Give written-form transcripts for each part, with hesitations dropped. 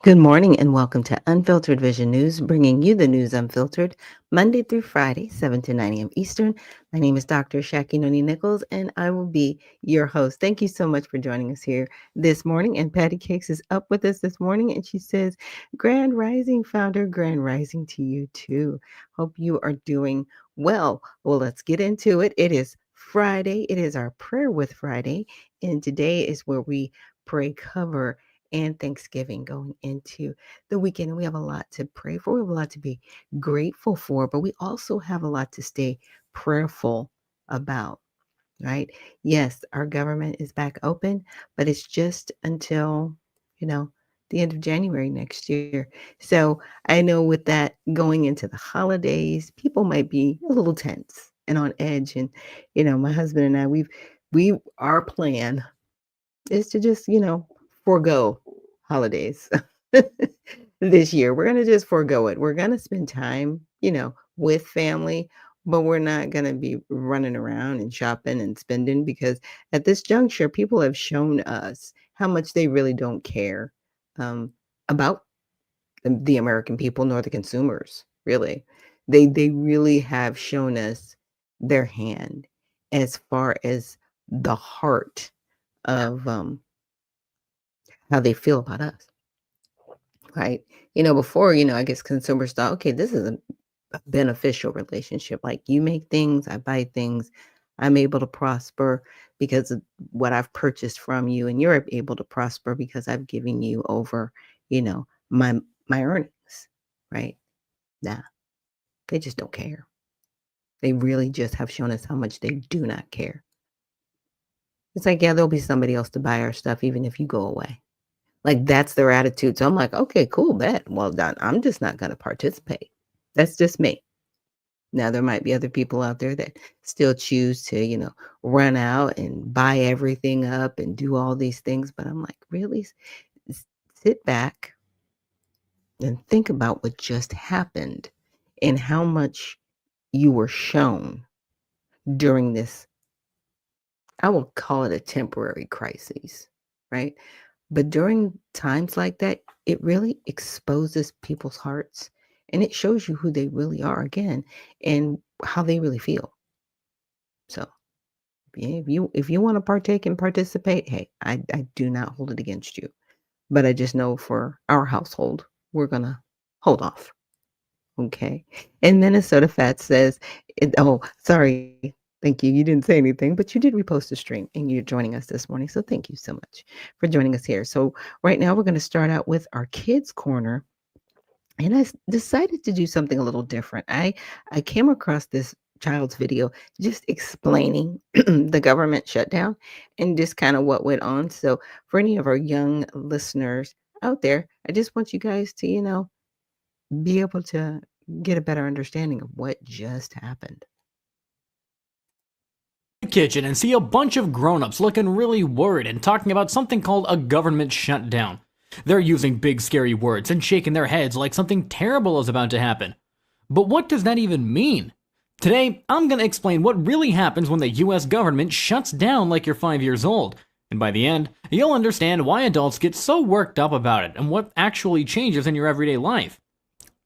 Good morning and welcome to Unfiltered Vision News, bringing you the news unfiltered Monday through Friday, 7 to 9 a.m. Eastern. My name is Dr. Ashaki Noni Nichols, and I will be your host. Thank you so much for joining us here this morning. And Patty Cakes is up with us this morning, and she says, Grand Rising founder, Grand Rising to you too. Hope you are doing well. Well, let's get into it. It is Friday. It is our Prayer with Friday, and today is where we pray cover and Thanksgiving going into the weekend. And we have a lot to pray for. We have a lot to be grateful for, but we also have a lot to stay prayerful about, right? Yes, our government is back open, but it's just until, you know, the end of January next year. So I know with that going into the holidays, people might be a little tense and on edge. And, my husband and I, our plan is to just, forego holidays this year. We're going to just forego it. We're going to spend time, with family, but we're not going to be running around and shopping and spending because at this juncture, people have shown us how much they really don't care um, about the American people nor the consumers, really. They really have shown us their hand as far as the heart of how they feel about us, right? Before, I guess consumers thought, okay, this is a beneficial relationship. Like you make things, I buy things, I'm able to prosper because of what I've purchased from you, and you're able to prosper because I've given you over, my earnings, right? Nah, they just don't care. They really just have shown us how much they do not care. It's like, yeah, there'll be somebody else to buy our stuff, even if you go away. Like, that's their attitude. So I'm like, "Okay, cool, bet. Well done. I'm just not gonna participate." That's just me. Now, there might be other people out there that still choose to, run out and buy everything up and do all these things, but I'm like, "Really? Sit back and think about what just happened and how much you were shown during this." I will call it a temporary crisis, right? But during times like that, it really exposes people's hearts and it shows you who they really are again and how they really feel. So yeah, if you want to partake and participate, hey, I do not hold it against you. But I just know for our household, we're gonna hold off. Okay. And Minnesota Fat says, oh, sorry. Thank you. You didn't say anything, but you did repost the stream and you're joining us this morning. So thank you so much for joining us here. So right now we're going to start out with our kids corner. And decided to do something a little different. I came across this child's video just explaining the government shutdown and just kind of what went on. So for any of our young listeners out there, I just want you guys to, be able to get a better understanding of what just happened. Kitchen and see a bunch of grown-ups looking really worried and talking about something called a government shutdown. They're using big scary words and shaking their heads like something terrible is about to happen. But what does that even mean? Today, I'm going to explain what really happens when the US government shuts down like you're 5 years old. And by the end, you'll understand why adults get so worked up about it and what actually changes in your everyday life.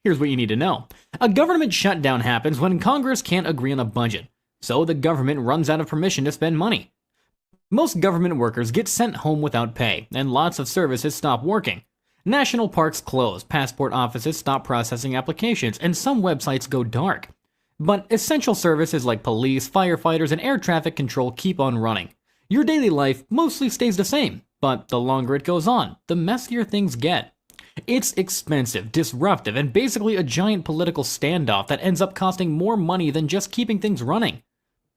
Here's what you need to know. A government shutdown happens when Congress can't agree on a budget, so the government runs out of permission to spend money. Most government workers get sent home without pay, and lots of services stop working. National parks close, passport offices stop processing applications, and some websites go dark. But essential services like police, firefighters, and air traffic control keep on running. Your daily life mostly stays the same, but the longer it goes on, the messier things get. It's expensive, disruptive, and basically a giant political standoff that ends up costing more money than just keeping things running.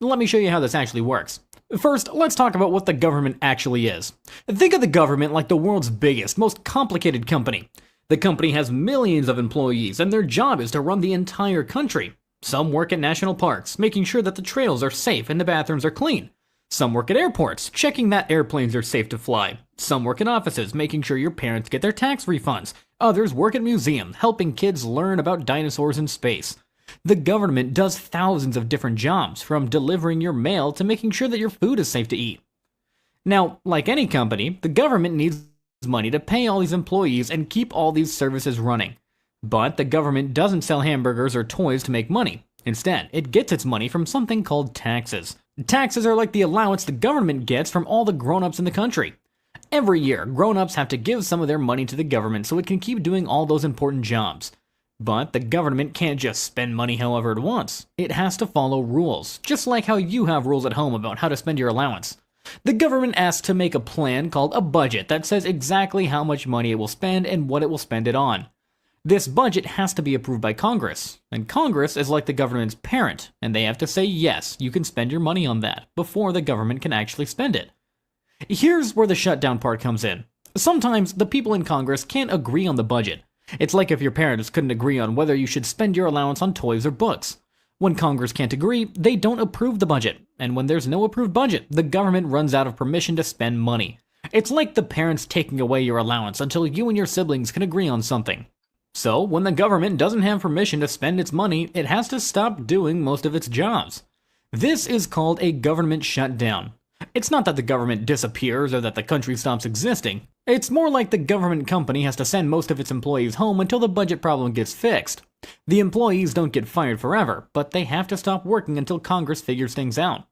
Let me show you how this actually works. First, let's talk about what the government actually is. Think of the government like the world's biggest, most complicated company. The company has millions of employees, and their job is to run the entire country. Some work at national parks, making sure that the trails are safe and the bathrooms are clean. Some work at airports, checking that airplanes are safe to fly. Some work in offices, making sure your parents get their tax refunds. Others work at museums, helping kids learn about dinosaurs in space. The government does thousands of different jobs, from delivering your mail to making sure that your food is safe to eat. Now, like any company, the government needs money to pay all these employees and keep all these services running. But the government doesn't sell hamburgers or toys to make money. Instead, it gets its money from something called taxes. Taxes are like the allowance the government gets from all the grown-ups in the country. Every year, grown-ups have to give some of their money to the government so it can keep doing all those important jobs. But the government can't just spend money however it wants. It has to follow rules, just like how you have rules at home about how to spend your allowance. The government asks to make a plan called a budget that says exactly how much money it will spend and what it will spend it on. This budget has to be approved by Congress, and Congress is like the government's parent, and they have to say yes, you can spend your money on that, before the government can actually spend it. Here's where the shutdown part comes in. Sometimes the people in Congress can't agree on the budget. It's like if your parents couldn't agree on whether you should spend your allowance on toys or books. When Congress can't agree, they don't approve the budget, and when there's no approved budget, the government runs out of permission to spend money. It's like the parents taking away your allowance until you and your siblings can agree on something. So, when the government doesn't have permission to spend its money, it has to stop doing most of its jobs. This is called a government shutdown. It's not that the government disappears or that the country stops existing. It's more like the government company has to send most of its employees home until the budget problem gets fixed. The employees don't get fired forever, but they have to stop working until Congress figures things out.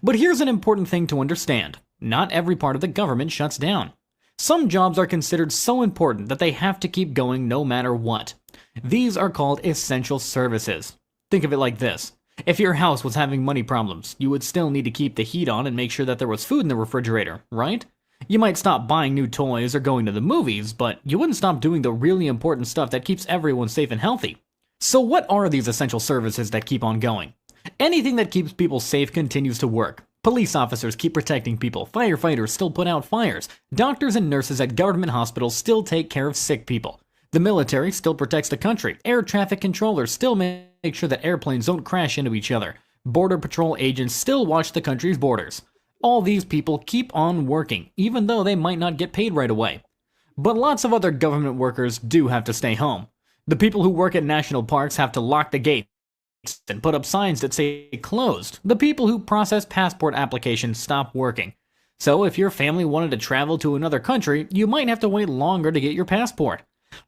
But here's an important thing to understand. Not every part of the government shuts down. Some jobs are considered so important that they have to keep going no matter what. These are called essential services. Think of it like this. If your house was having money problems, you would still need to keep the heat on and make sure that there was food in the refrigerator, right? You might stop buying new toys or going to the movies, but you wouldn't stop doing the really important stuff that keeps everyone safe and healthy. So what are these essential services that keep on going? Anything that keeps people safe continues to work. Police officers keep protecting people, firefighters still put out fires, doctors and nurses at government hospitals still take care of sick people. The military still protects the country, air traffic controllers still make sure that airplanes don't crash into each other, border patrol agents still watch the country's borders. All these people keep on working, even though they might not get paid right away. But lots of other government workers do have to stay home. The people who work at national parks have to lock the gates and put up signs that say closed. The people who process passport applications stop working. So if your family wanted to travel to another country, you might have to wait longer to get your passport.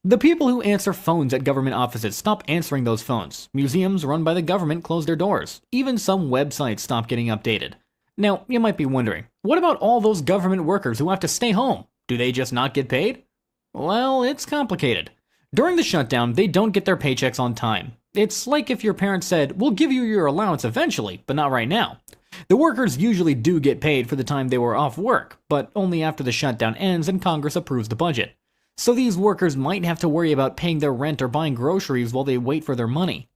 The people who answer phones at government offices stop answering those phones. Museums run by the government close their doors. Even some websites stop getting updated. Now, you might be wondering, what about all those government workers who have to stay home? Do they just not get paid? Well, it's complicated. During the shutdown, they don't get their paychecks on time. It's like if your parents said, we'll give you your allowance eventually, but not right now. The workers usually do get paid for the time they were off work, but only after the shutdown ends and Congress approves the budget. So these workers might have to worry about paying their rent or buying groceries while they wait for their money.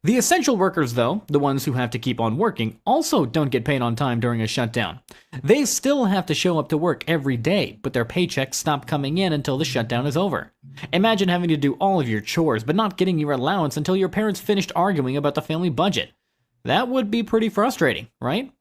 The essential workers, though, the ones who have to keep on working, also don't get paid on time during a shutdown. They still have to show up to work every day, but their paychecks stop coming in until the shutdown is over. Imagine having to do all of your chores, but not getting your allowance until your parents finished arguing about the family budget. That would be pretty frustrating, right?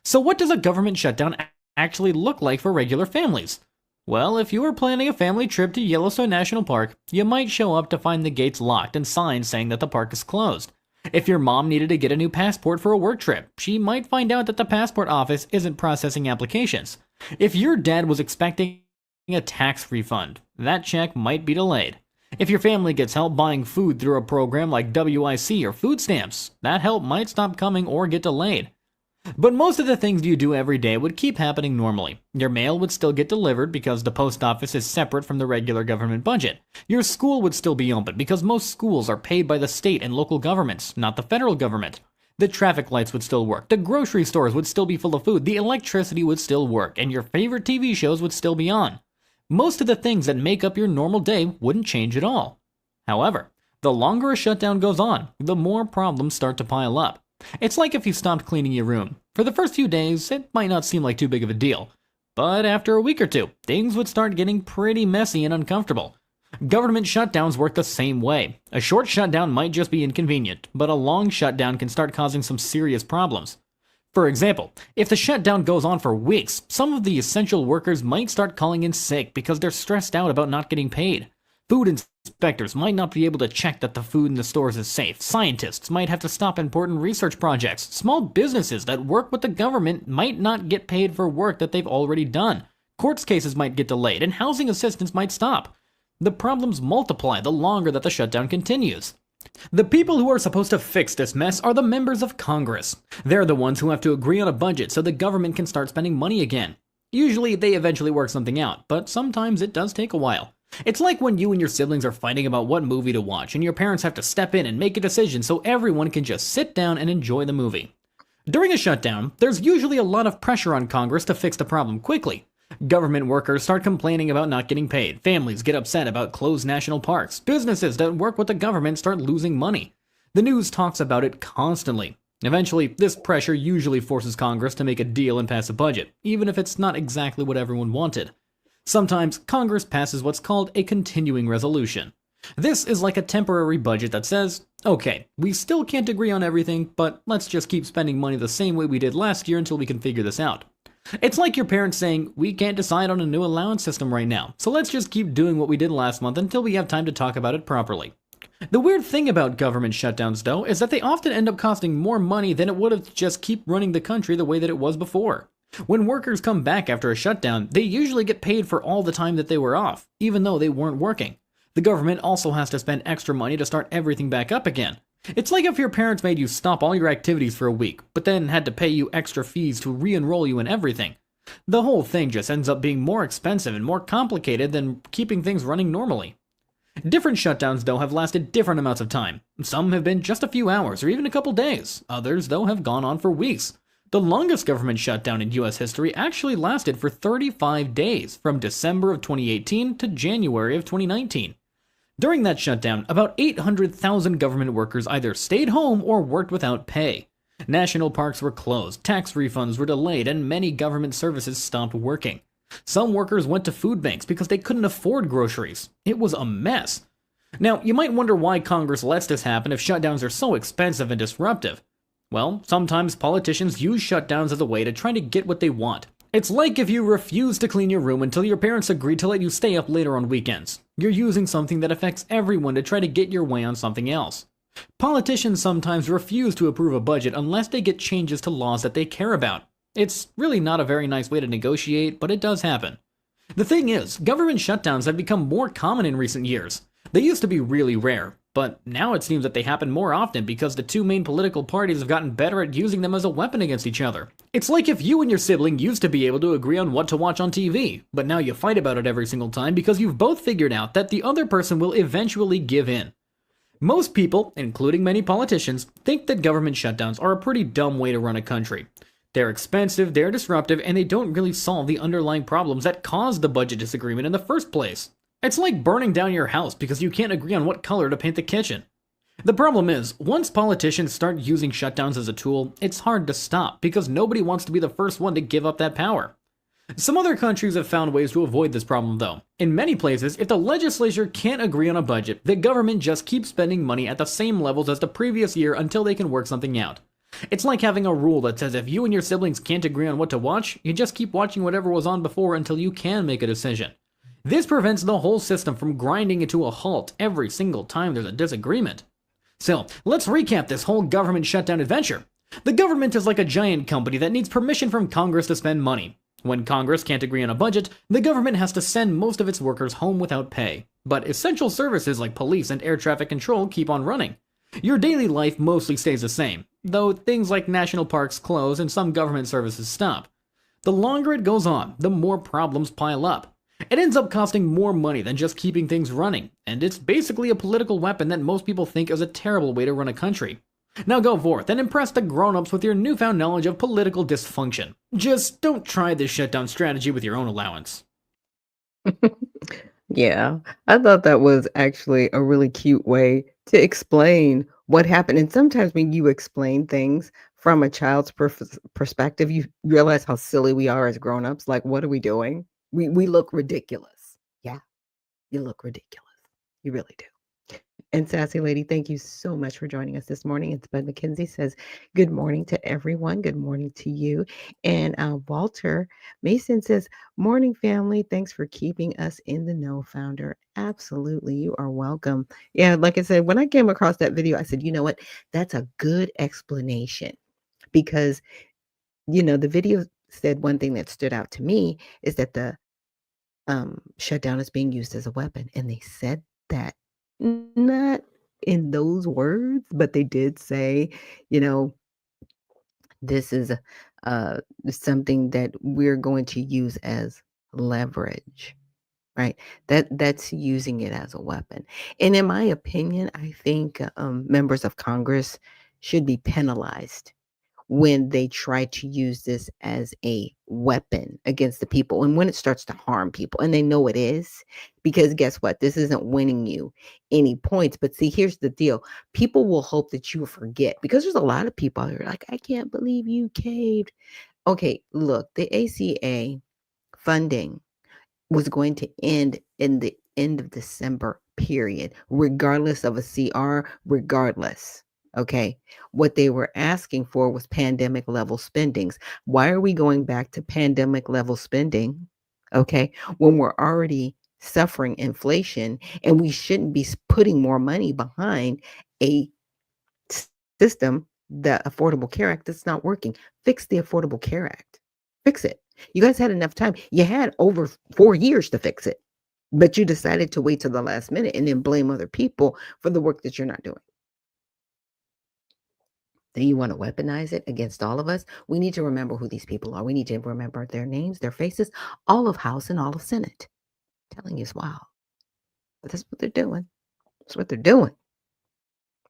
So what does a government shutdown actually look like for regular families? Well, if you were planning a family trip to Yellowstone National Park, you might show up to find the gates locked and signs saying that the park is closed. If your mom needed to get a new passport for a work trip, she might find out that the passport office isn't processing applications. If your dad was expecting a tax refund, that check might be delayed. If your family gets help buying food through a program like WIC or food stamps, that help might stop coming or get delayed. But most of the things you do every day would keep happening normally. Your mail would still get delivered because the post office is separate from the regular government budget. Your school would still be open because most schools are paid by the state and local governments, not the federal government. The traffic lights would still work, the grocery stores would still be full of food, the electricity would still work, and your favorite TV shows would still be on. Most of the things that make up your normal day wouldn't change at all. However, the longer a shutdown goes on, the more problems start to pile up. It's like if you stopped cleaning your room. For the first few days, it might not seem like too big of a deal. But after a week or two, things would start getting pretty messy and uncomfortable. Government shutdowns work the same way. A short shutdown might just be inconvenient, but a long shutdown can start causing some serious problems. For example, if the shutdown goes on for weeks, some of the essential workers might start calling in sick because they're stressed out about not getting paid. Food inspectors might not be able to check that the food in the stores is safe. Scientists might have to stop important research projects. Small businesses that work with the government might not get paid for work that they've already done. Court cases might get delayed, and housing assistance might stop. The problems multiply the longer that the shutdown continues. The people who are supposed to fix this mess are the members of Congress. They're the ones who have to agree on a budget so the government can start spending money again. Usually, they eventually work something out, but sometimes it does take a while. It's like when you and your siblings are fighting about what movie to watch, and your parents have to step in and make a decision so everyone can just sit down and enjoy the movie. During a shutdown, there's usually a lot of pressure on Congress to fix the problem quickly. Government workers start complaining about not getting paid, families get upset about closed national parks, businesses that work with the government start losing money. The news talks about it constantly. Eventually, this pressure usually forces Congress to make a deal and pass a budget, even if it's not exactly what everyone wanted. Sometimes, Congress passes what's called a continuing resolution. This is like a temporary budget that says, okay, we still can't agree on everything, but let's just keep spending money the same way we did last year until we can figure this out. It's like your parents saying, we can't decide on a new allowance system right now, so let's just keep doing what we did last month until we have time to talk about it properly. The weird thing about government shutdowns, though, is that they often end up costing more money than it would have to just keep running the country the way that it was before. When workers come back after a shutdown, they usually get paid for all the time that they were off, even though they weren't working. The government also has to spend extra money to start everything back up again. It's like if your parents made you stop all your activities for a week, but then had to pay you extra fees to re-enroll you in everything. The whole thing just ends up being more expensive and more complicated than keeping things running normally. Different shutdowns, though, have lasted different amounts of time. Some have been just a few hours or even a couple days. Others, though, have gone on for weeks. The longest government shutdown in US history actually lasted for 35 days, from December of 2018 to January of 2019. During that shutdown, about 800,000 government workers either stayed home or worked without pay. National parks were closed, tax refunds were delayed, and many government services stopped working. Some workers went to food banks because they couldn't afford groceries. It was a mess. Now, you might wonder why Congress lets this happen if shutdowns are so expensive and disruptive. Well, sometimes politicians use shutdowns as a way to try to get what they want. It's like if you refuse to clean your room until your parents agree to let you stay up later on weekends. You're using something that affects everyone to try to get your way on something else. Politicians sometimes refuse to approve a budget unless they get changes to laws that they care about. It's really not a very nice way to negotiate, but it does happen. The thing is, government shutdowns have become more common in recent years. They used to be really rare, but now it seems that they happen more often because the two main political parties have gotten better at using them as a weapon against each other. It's like if you and your sibling used to be able to agree on what to watch on TV, but now you fight about it every single time because you've both figured out that the other person will eventually give in. Most people, including many politicians, think that government shutdowns are a pretty dumb way to run a country. They're expensive, they're disruptive, and they don't really solve the underlying problems that caused the budget disagreement in the first place. It's like burning down your house because you can't agree on what color to paint the kitchen. The problem is, once politicians start using shutdowns as a tool, it's hard to stop because nobody wants to be the first one to give up that power. Some other countries have found ways to avoid this problem, though. In many places, if the legislature can't agree on a budget, the government just keeps spending money at the same levels as the previous year until they can work something out. It's like having a rule that says if you and your siblings can't agree on what to watch, you just keep watching whatever was on before until you can make a decision. This prevents the whole system from grinding it to a halt every single time there's a disagreement. So, let's recap this whole government shutdown adventure. The government is like a giant company that needs permission from Congress to spend money. When Congress can't agree on a budget, the government has to send most of its workers home without pay. But essential services like police and air traffic control keep on running. Your daily life mostly stays the same, though things like national parks close and some government services stop. The longer it goes on, the more problems pile up. It ends up costing more money than just keeping things running, and it's basically a political weapon that most people think is a terrible way to run a country. Now go forth and impress the grown-ups with your newfound knowledge of political dysfunction. Just don't try this shutdown strategy with your own allowance. Yeah, I thought that was actually a really cute way to explain what happened. And sometimes when you explain things from a child's perspective, you realize how silly we are as grown-ups. Like, what are we doing? We look ridiculous. Yeah, you look ridiculous. You really do. And Sassy Lady, thank you so much for joining us this morning. It's Bud McKenzie says, good morning to everyone. Good morning to you. And Walter Mason says, morning, family. Thanks for keeping us in the know, founder. Absolutely. You are welcome. Yeah, like I said, when I came across that video, I said, you know what? That's a good explanation because, the video said one thing that stood out to me is that the shutdown is being used as a weapon. And they said that not in those words, but they did say, you know, this is uh, something that we're going to use as leverage, right? That's using it as a weapon. And in my opinion, I think members of Congress should be penalized when they try to use this as a weapon against the people and when it starts to harm people. And they know it is, because guess what? This isn't winning you any points. But see, here's the deal: people will hope that you forget, because there's a lot of people out here like, I can't believe you caved. Okay, look, the ACA funding was going to end in the end of December, period, regardless of a CR, regardless. Okay. What they were asking for was pandemic level spendings. Why are we going back to pandemic level spending? Okay. When we're already suffering inflation, and we shouldn't be putting more money behind a system, the Affordable Care Act, that's not working. Fix the Affordable Care Act. Fix it. You guys had enough time. You had over 4 years to fix it, but you decided to wait till the last minute and then blame other people for the work that you're not doing. Then you want to weaponize it against all of us? We need to remember who these people are. We need to remember their names, their faces, all of House and all of Senate. I'm telling you, it's wild. But that's what they're doing. That's what they're doing.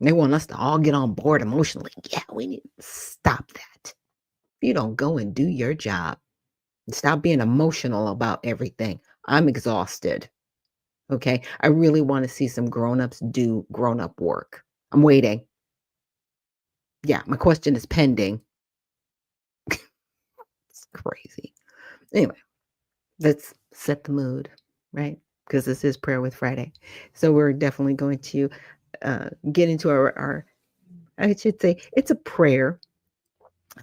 They want us to all get on board emotionally. Yeah, we need to stop that. If you don't go and do your job, and stop being emotional about everything. I'm exhausted. Okay. I really want to see some grown-ups do grown-up work. I'm waiting. Yeah, my question is pending. It's crazy. Anyway, let's set the mood, right? Because this is Prayer with Friday. So we're definitely going to get into our, I should say, it's a prayer,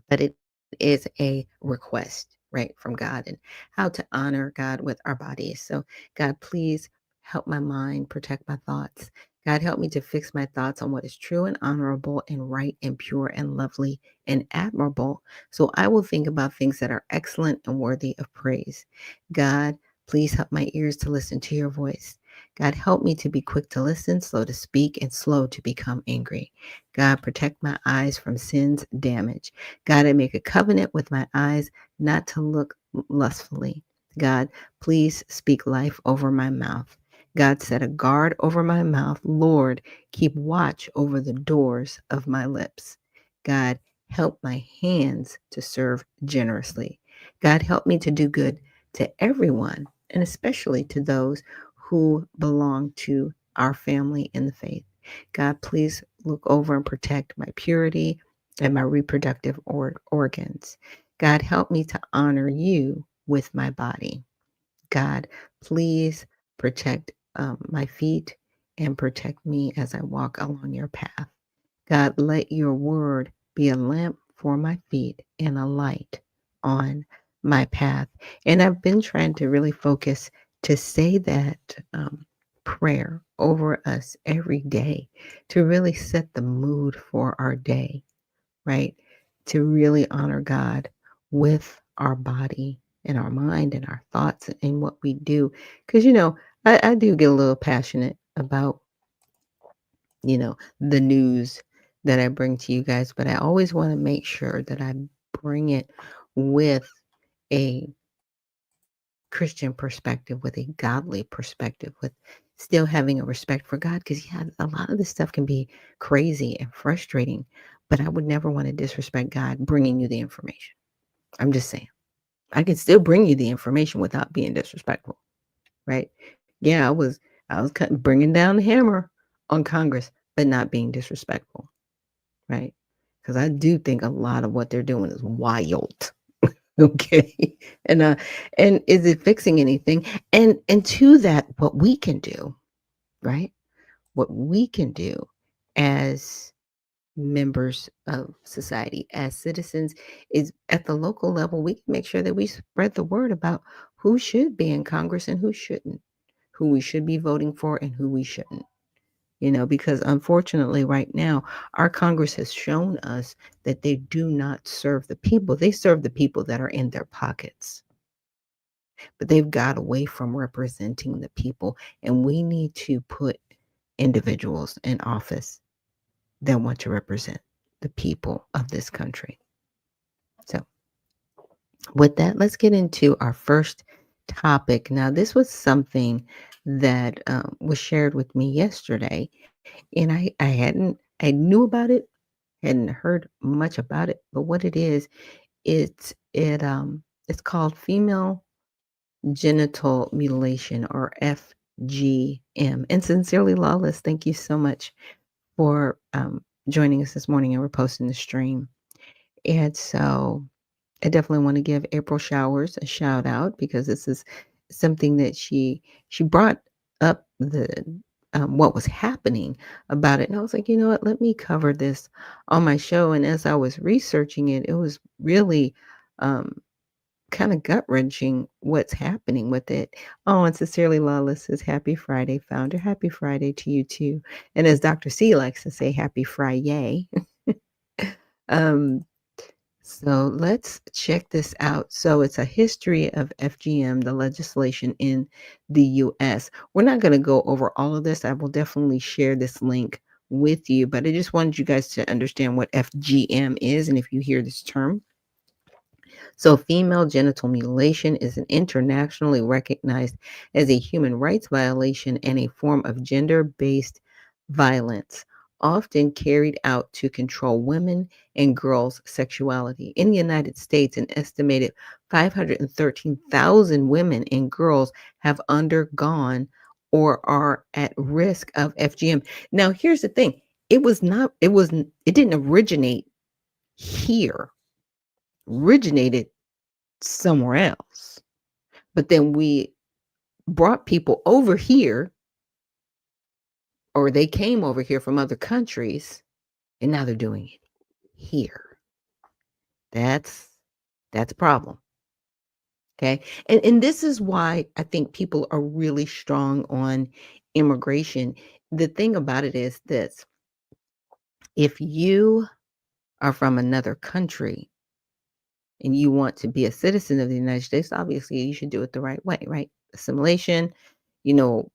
but it is a request, right, from God, and how to honor God with our bodies. So, God, please help my mind, protect my thoughts. God, help me to fix my thoughts on what is true and honorable and right and pure and lovely and admirable. So I will think about things that are excellent and worthy of praise. God, please help my ears to listen to your voice. God, help me to be quick to listen, slow to speak, and slow to become angry. God, protect my eyes from sin's damage. God, I make a covenant with my eyes not to look lustfully. God, please speak life over my mouth. God, set a guard over my mouth. Lord, keep watch over the doors of my lips. God, help my hands to serve generously. God, help me to do good to everyone, and especially to those who belong to our family in the faith. God, please look over and protect my purity and my reproductive organs. God, help me to honor you with my body. God, please protect my feet and protect me as I walk along your path. God, let your word be a lamp for my feet and a light on my path. And I've been trying to really focus to say that prayer over us every day, to really set the mood for our day, right? To really honor God with our body and our mind and our thoughts and what we do. Because, I do get a little passionate about, the news that I bring to you guys, but I always want to make sure that I bring it with a Christian perspective, with a godly perspective, with still having a respect for God. Because, yeah, a lot of this stuff can be crazy and frustrating, but I would never want to disrespect God bringing you the information. I'm just saying. I can still bring you the information without being disrespectful, right? Yeah, I was bringing down the hammer on Congress, but not being disrespectful, right? Because I do think a lot of what they're doing is wild. Okay. And and is it fixing anything? And to that, what we can do, right? What we can do as members of society, as citizens, is at the local level, we can make sure that we spread the word about who should be in Congress and who shouldn't, who we should be voting for and who we shouldn't. Because unfortunately, right now, our Congress has shown us that they do not serve the people. They serve the people that are in their pockets. but they've got away from representing the people. And we need to put individuals in office that want to represent the people of this country. So, with that, let's get into our first topic. Now, this was something that was shared with me yesterday, and I knew about it, hadn't heard much about it, but what it is, it's called female genital mutilation, or FGM. And sincerely lawless, thank you so much for joining us this morning, and we're posting the stream. And so I definitely want to give April Showers a shout out, because this is something that she brought up, the what was happening about it. And I was like, you know what, let me cover this on my show. And as I was researching it, it was really um, kind of gut wrenching what's happening with it. Oh, and Sincerely Lawless says, Happy Friday, founder. Happy Friday to you too. And as Dr. C likes to say, Happy Friday. um, so let's check this out. So it's a history of FGM, the legislation in the US. We're not going to go over all of this. I will definitely share this link with you, but I just wanted you guys to understand what FGM is. And if you hear this term, so, female genital mutilation is an internationally recognized as a human rights violation and a form of gender based violence, often carried out to control women and girls' sexuality. In the United States, an estimated 513,000 women and girls have undergone or are at risk of FGM. Now, here's the thing. It didn't originate here, originated somewhere else. But then we brought people over here, or they came over here from other countries, and now they're doing it here. That's that's a problem. Okay. And this is why I think people are really strong on immigration. The thing about it is this: if you are from another country and you want to be a citizen of the United States, obviously you should do it the right way, right? Assimilation,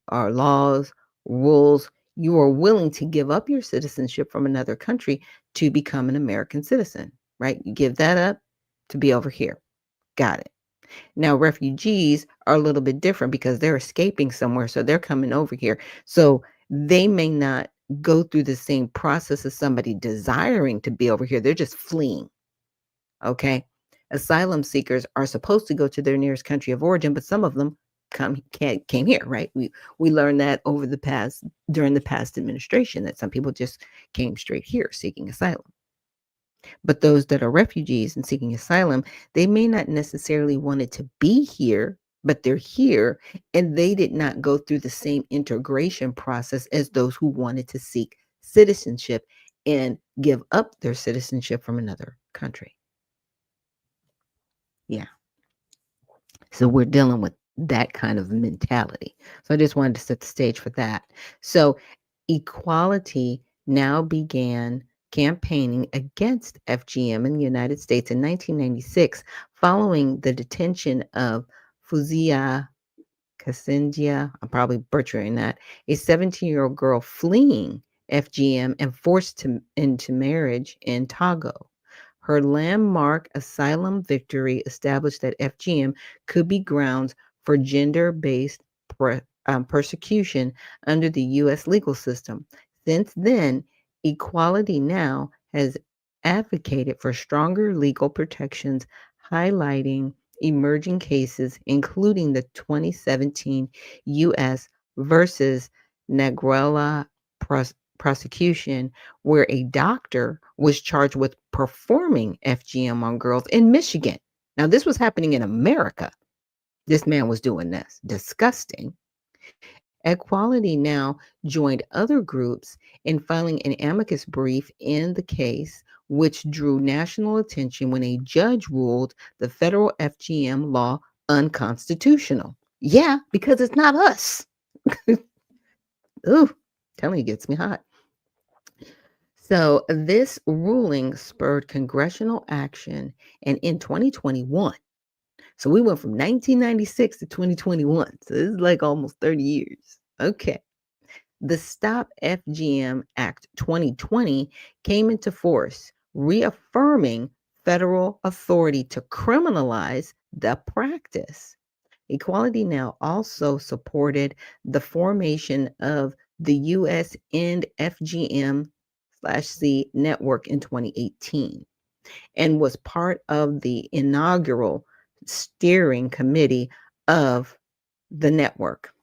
our laws, rules. You are willing to give up your citizenship from another country to become an American citizen, right? You give that up to be over here. Got it. Now, refugees are a little bit different because they're escaping somewhere, so they're coming over here. So they may not go through the same process as somebody desiring to be over here. They're just fleeing. Okay. Asylum seekers are supposed to go to their nearest country of origin, but some of them came here, right? We learned that during the past administration, that some people just came straight here seeking asylum. But those that are refugees and seeking asylum, they may not necessarily want it to be here, but they're here, and they did not go through the same integration process as those who wanted to seek citizenship and give up their citizenship from another country. Yeah. So we're dealing with that kind of mentality. So I just wanted to set the stage for that. So Equality now began campaigning against FGM in the United States in 1996, following the detention of Fuzia Kasindia, I'm probably butchering that, a 17-year-old girl fleeing FGM and into marriage in Togo. Her landmark asylum victory established that FGM could be grounds for gender based persecution under the U.S. legal system. Since then, Equality Now has advocated for stronger legal protections, highlighting emerging cases, including the 2017 U.S. versus Negrella prosecution, where a doctor was charged with performing FGM on girls in Michigan. Now, this was happening in America. This man was doing this. Disgusting. Equality Now joined other groups in filing an amicus brief in the case, which drew national attention when a judge ruled the federal FGM law unconstitutional. Yeah, because it's not us. Ooh, telling you, gets me hot. So this ruling spurred congressional action, and in 2021, So we went from 1996 to 2021. So this is like almost 30 years. Okay. The Stop FGM Act 2020 came into force, reaffirming federal authority to criminalize the practice. Equality Now also supported the formation of the U.S. End FGM/C network in 2018 and was part of the inaugural steering committee of the network.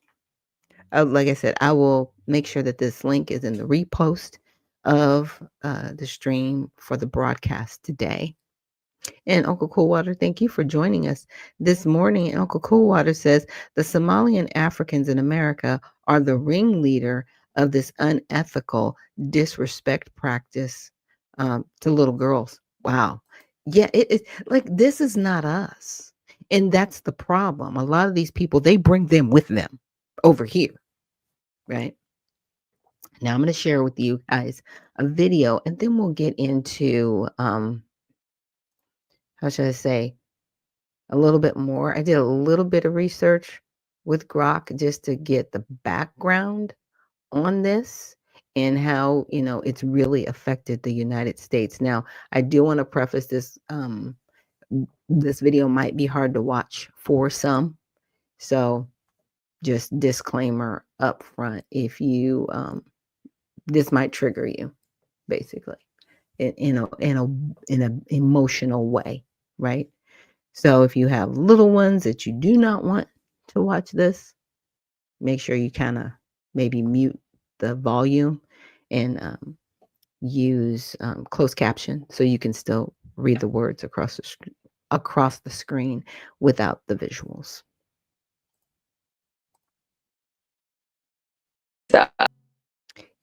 Like I said, I will make sure that this link is in the repost of the stream for the broadcast today. And Uncle Coolwater, thank you for joining us this morning. Uncle Coolwater says the Somalian Africans in America are the ringleader of this unethical disrespect practice to little girls. Wow. Yeah, it like this is not us. And that's the problem. A lot of these people, they bring them with them over here, right? Now I'm going to share with you guys a video and then we'll get into how should I say a little bit more. I did a little bit of research with Grok just to get the background on this and how, it's really affected the United States. Now, I do want to preface this this video might be hard to watch for some. So, just disclaimer up front if you this might trigger you basically in a emotional way, right? So if you have little ones that you do not want to watch this, make sure you kind of maybe mute the volume and use closed caption so you can still read the words across the screen without the visuals.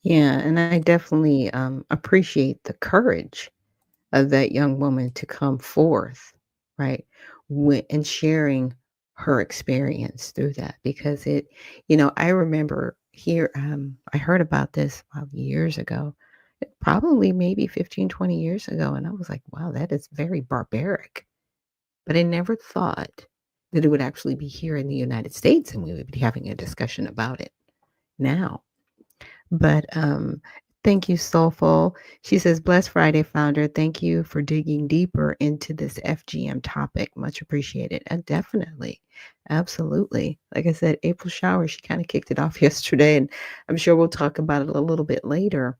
Yeah, and I definitely appreciate the courage of that young woman to come forth, right? And sharing her experience through that because I remember here, I heard about this years ago, probably maybe 15, 20 years ago. And I was like, wow, that is very barbaric. But I never thought that it would actually be here in the United States and we would be having a discussion about it now. But thank you, Soulful. She says, Blessed Friday, founder. Thank you for digging deeper into this FGM topic. Much appreciated. And definitely, absolutely. Like I said, April Shower, she kind of kicked it off yesterday, and I'm sure we'll talk about it a little bit later.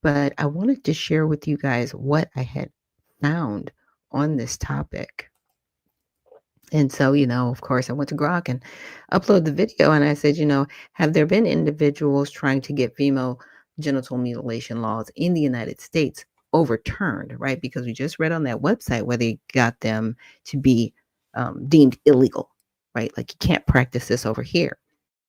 But I wanted to share with you guys what I had found on this topic. And so, of course, I went to Grok and uploaded the video and I said, have there been individuals trying to get female genital mutilation laws in the United States overturned, right? Because we just read on that website where they got them to be deemed illegal, right? Like you can't practice this over here.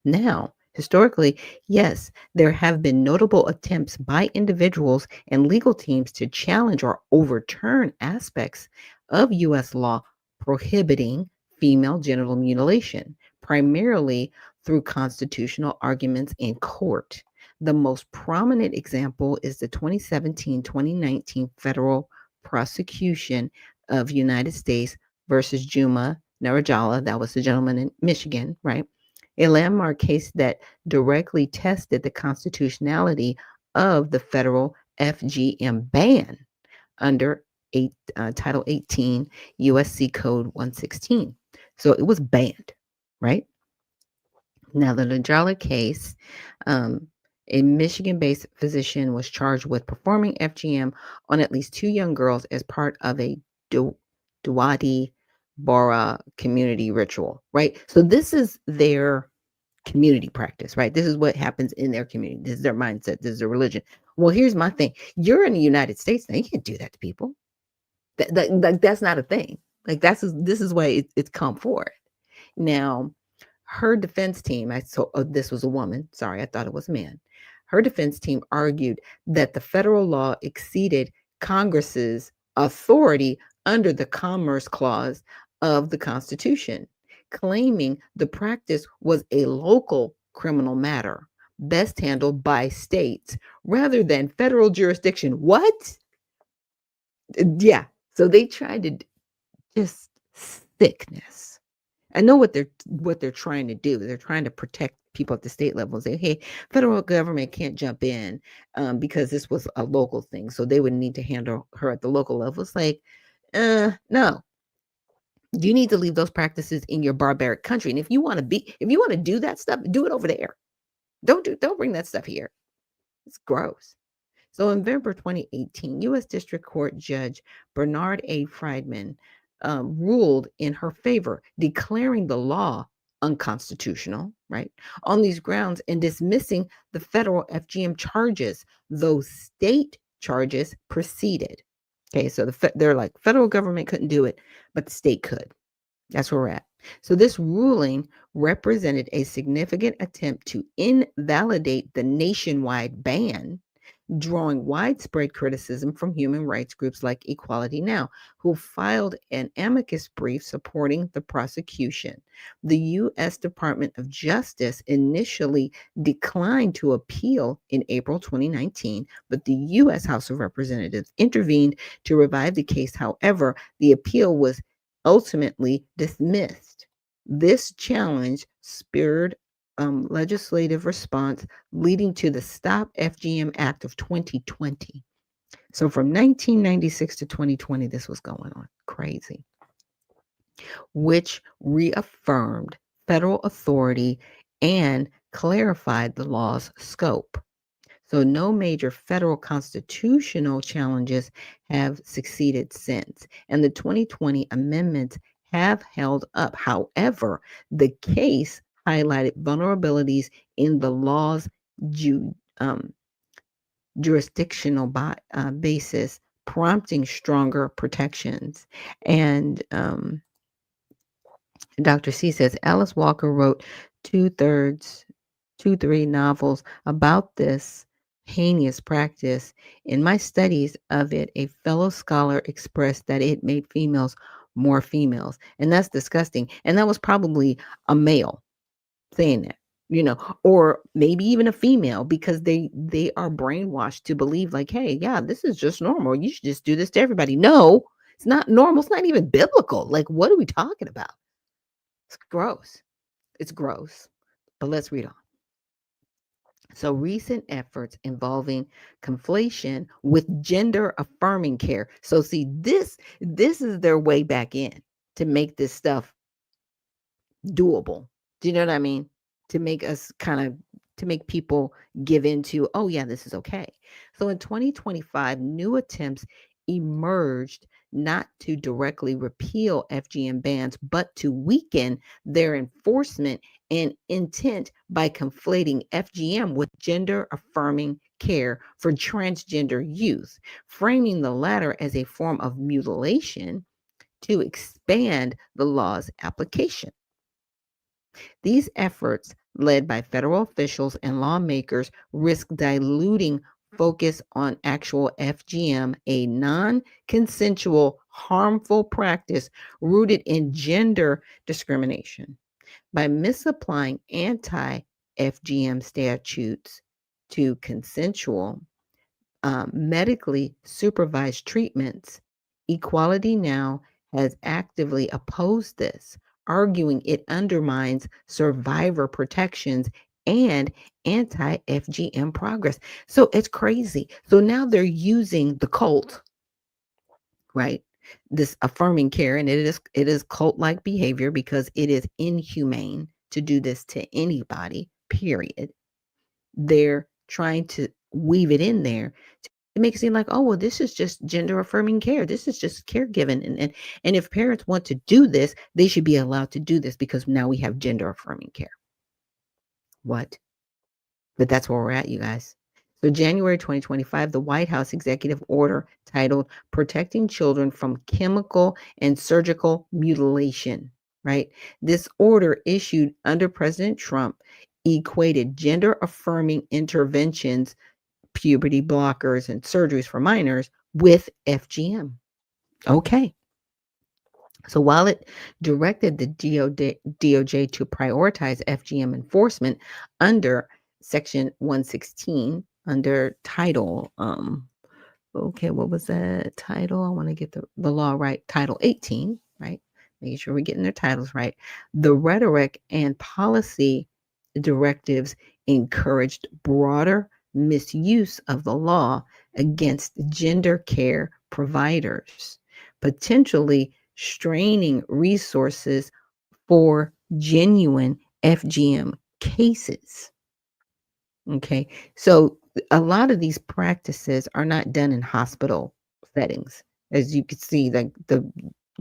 Now, historically, yes, there have been notable attempts by individuals and legal teams to challenge or overturn aspects of U.S. law prohibiting female genital mutilation, primarily through constitutional arguments in court. The most prominent example is the 2017-2019 federal prosecution of United States versus Juma Narajala. That was the gentleman in Michigan, right? A landmark case that directly tested the constitutionality of the federal FGM ban under Title 18 USC Code 116. So it was banned, right? Now, the Najala case, a Michigan-based physician was charged with performing FGM on at least 2 young girls as part of a Duwadi Bora community ritual, right? So this is their community practice, right? This is what happens in their community. This is their mindset. This is their religion. Well, here's my thing. You're in the United States now. You can't do that to people. That's not a thing. Like this is why it's come forth. Now, her defense team, this was a woman. Sorry, I thought it was a man. Her defense team argued that the federal law exceeded Congress's authority under the Commerce Clause of the Constitution, claiming the practice was a local criminal matter best handled by states rather than federal jurisdiction. What? Yeah. So they tried to just sickness. I know what they're trying to do. They're trying to protect people at the state level and say, hey, federal government can't jump in because this was a local thing. So they would need to handle her at the local level. It's like, no, you need to leave those practices in your barbaric country. And if you want to do that stuff, do it over there. Don't bring that stuff here. It's gross. So in November 2018, U.S. District Court Judge Bernard A. Friedman ruled in her favor, declaring the law unconstitutional, right, on these grounds and dismissing the federal FGM charges, though state charges proceeded. Okay, so they're like, federal government couldn't do it, but the state could. That's where we're at. So this ruling represented a significant attempt to invalidate the nationwide ban, drawing widespread criticism from human rights groups like Equality Now, who filed an amicus brief supporting the prosecution. The U.S. Department of Justice initially declined to appeal in April 2019, but the U.S. House of Representatives intervened to revive the case. However, the appeal was ultimately dismissed. This challenge spurred legislative response, leading to the Stop FGM Act of 2020. So from 1996 to 2020, this was going on. Crazy. Which reaffirmed federal authority and clarified the law's scope. So no major federal constitutional challenges have succeeded since. And the 2020 amendments have held up. However, the case highlighted vulnerabilities in the law's ju- um, jurisdictional basis, prompting stronger protections. And Dr. C says Alice Walker wrote three novels about this heinous practice. In my studies of it, a fellow scholar expressed that it made females more females. And that's disgusting. And that was probably a male saying that, or maybe even a female, because they are brainwashed to believe like, hey, yeah, this is just normal. You should just do this to everybody. No, it's not normal. It's not even biblical. Like, what are we talking about? It's gross. It's gross. But let's read on. So recent efforts involving conflation with gender affirming care. So see, this is their way back in to make this stuff doable. Do you know what I mean? To make us to make people give into, oh yeah, this is okay. So in 2025, new attempts emerged not to directly repeal FGM bans, but to weaken their enforcement and intent by conflating FGM with gender affirming care for transgender youth, framing the latter as a form of mutilation to expand the law's application. These efforts, led by federal officials and lawmakers, risk diluting focus on actual FGM, a non consensual, harmful practice rooted in gender discrimination. By misapplying anti FGM statutes to consensual, medically supervised treatments, Equality Now has actively opposed this, arguing it undermines survivor protections and anti FGM progress. So it's crazy. So now they're using the cult, right? This affirming care, and it is cult like behavior because it is inhumane to do this to anybody, period. They're trying to weave it in there to make it seem like, oh, well, this is just gender affirming care. This is just caregiving. And if parents want to do this, they should be allowed to do this because now we have gender affirming care. What? But that's where we're at, you guys. So, January 2025, the White House executive order titled Protecting Children from Chemical and Surgical Mutilation, right? This order issued under President Trump equated gender affirming interventions, puberty blockers, and surgeries for minors with FGM. Okay. So while it directed the DOJ to prioritize FGM enforcement under Section 116, under Title, okay, what was that title? I want to get the law right. Title 18, right? making sure we're getting their titles right. The rhetoric and policy directives encouraged broader misuse of the law against gender care providers, potentially straining resources for genuine FGM cases. Okay. So a lot of these practices are not done in hospital settings. As you could see, like the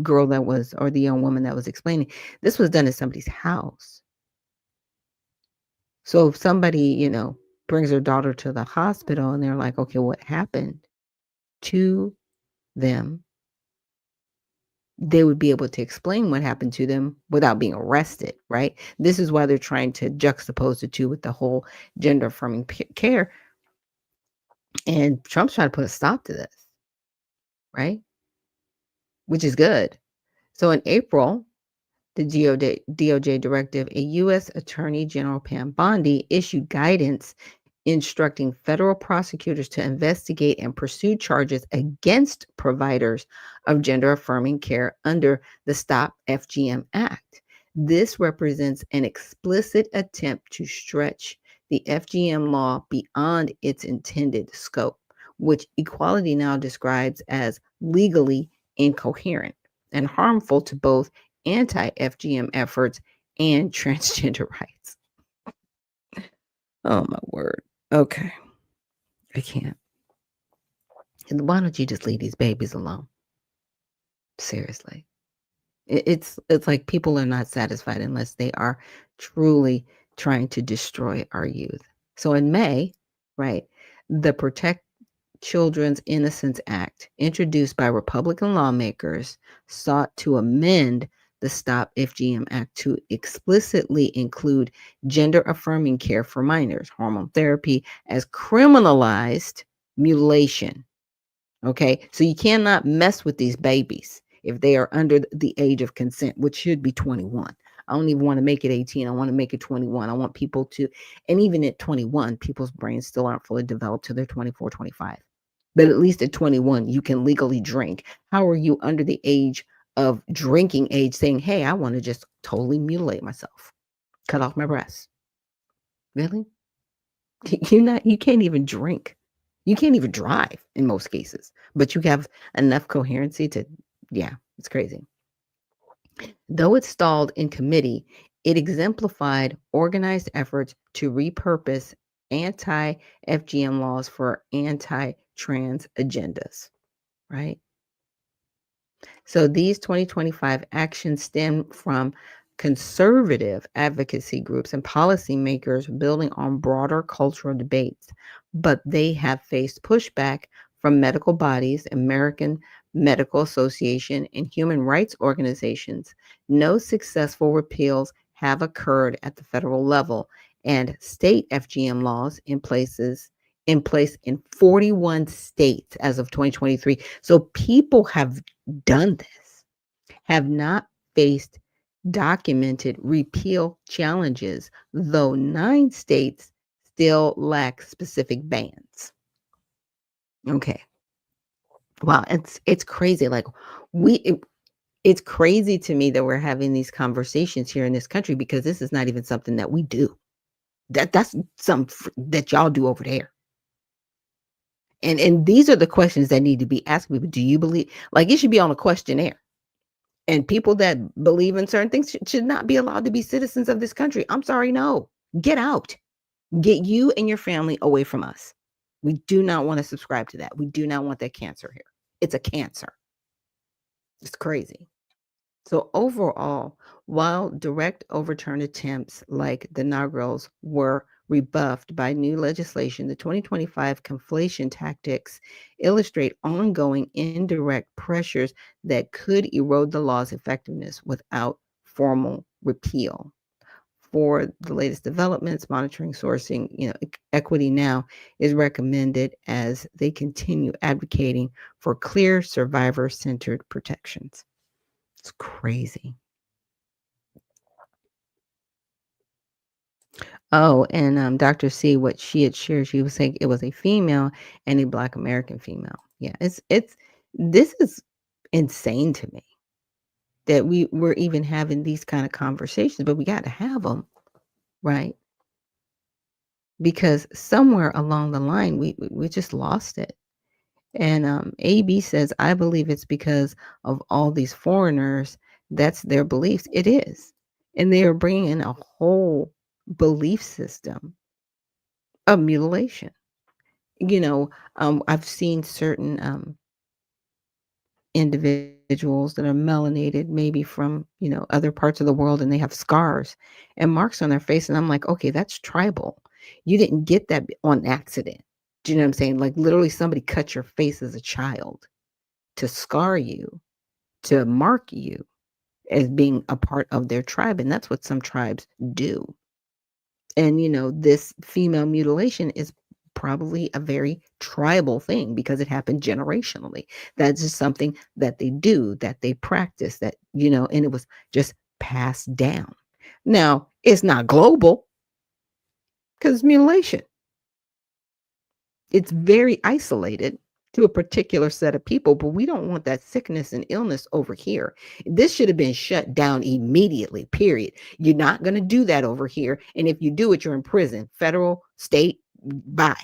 girl that was, or the young woman that was explaining, this was done in somebody's house. So if somebody, brings their daughter to the hospital and they're like, okay, what happened to them? They would be able to explain what happened to them without being arrested, right? This is why they're trying to juxtapose the two with the whole gender affirming care. And Trump's trying to put a stop to this, right? Which is good. So in April, the DOJ directive, a U.S. Attorney General Pam Bondi issued guidance instructing federal prosecutors to investigate and pursue charges against providers of gender affirming care under the Stop FGM Act. This represents an explicit attempt to stretch the FGM law beyond its intended scope, which Equality Now describes as legally incoherent and harmful to both anti FGM efforts and transgender rights. Oh, my word. Okay. I can't. Why don't you just leave these babies alone? Seriously. It's like people are not satisfied unless they are truly trying to destroy our youth. So in May, right, the Protect Children's Innocence Act, introduced by Republican lawmakers, sought to amend the Stop FGM Act to explicitly include gender affirming care for minors, hormone therapy, as criminalized mutilation. Okay, so you cannot mess with these babies if they are under the age of consent, which should be 21. I don't even want to make it 18. I want to make it 21. I want people to, and even at 21, people's brains still aren't fully developed till they're 24, 25. But at least at 21, you can legally drink. How are you under the age of drinking age saying, hey, I want to just totally mutilate myself, cut off my breasts? Really? You can't even drink. You can't even drive in most cases, but you have enough coherency to, yeah, it's crazy. Though it stalled in committee, it exemplified organized efforts to repurpose anti FGM laws for anti trans agendas, right? So these 2025 actions stem from conservative advocacy groups and policymakers building on broader cultural debates, but they have faced pushback from medical bodies, American Medical Association, and human rights organizations. No successful repeals have occurred at the federal level, and state FGM laws in place in 41 states as of 2023. So people have done this, have not faced documented repeal challenges, though 9 states still lack specific bans. Okay. Wow, it's crazy. Like we it, it's crazy to me that we're having these conversations here in this country because this is not even something that we do. That's something that y'all do over there. And these are the questions that need to be asked people. Do you believe, like, it should be on a questionnaire? And people that believe in certain things should not be allowed to be citizens of this country. I'm sorry, no. Get out. Get you and your family away from us. We do not want to subscribe to that. We do not want that cancer here. It's a cancer. It's crazy. So overall, while direct overturn attempts like the inaugurals were rebuffed by new legislation, the 2025 conflation tactics illustrate ongoing indirect pressures that could erode the law's effectiveness without formal repeal. For the latest developments, monitoring sourcing, Equity Now is recommended as they continue advocating for clear survivor-centered protections. It's crazy. Oh, and Dr. C, what she had shared, she was saying it was a female and a Black American female. Yeah, it's this is insane to me. that we're even having these kind of conversations, but we got to have them, right? Because somewhere along the line, we just lost it. And AB says, I believe it's because of all these foreigners. That's their beliefs. It is. And they are bringing in a whole belief system of mutilation. I've seen certain individuals that are melanated, maybe from, other parts of the world, and they have scars and marks on their face. And I'm like, okay, that's tribal. You didn't get that on accident. Do you know what I'm saying? Like, literally, somebody cut your face as a child to scar you, to mark you as being a part of their tribe. And that's what some tribes do. And, this female mutilation is probably a very tribal thing because it happened generationally. That's just something that they do, that they practice, that, and it was just passed down. Now, it's not global because mutilation. It's very isolated to a particular set of people, but we don't want that sickness and illness over here. This should have been shut down immediately, period. You're not going to do that over here. And if you do it, you're in prison, federal, state, bye.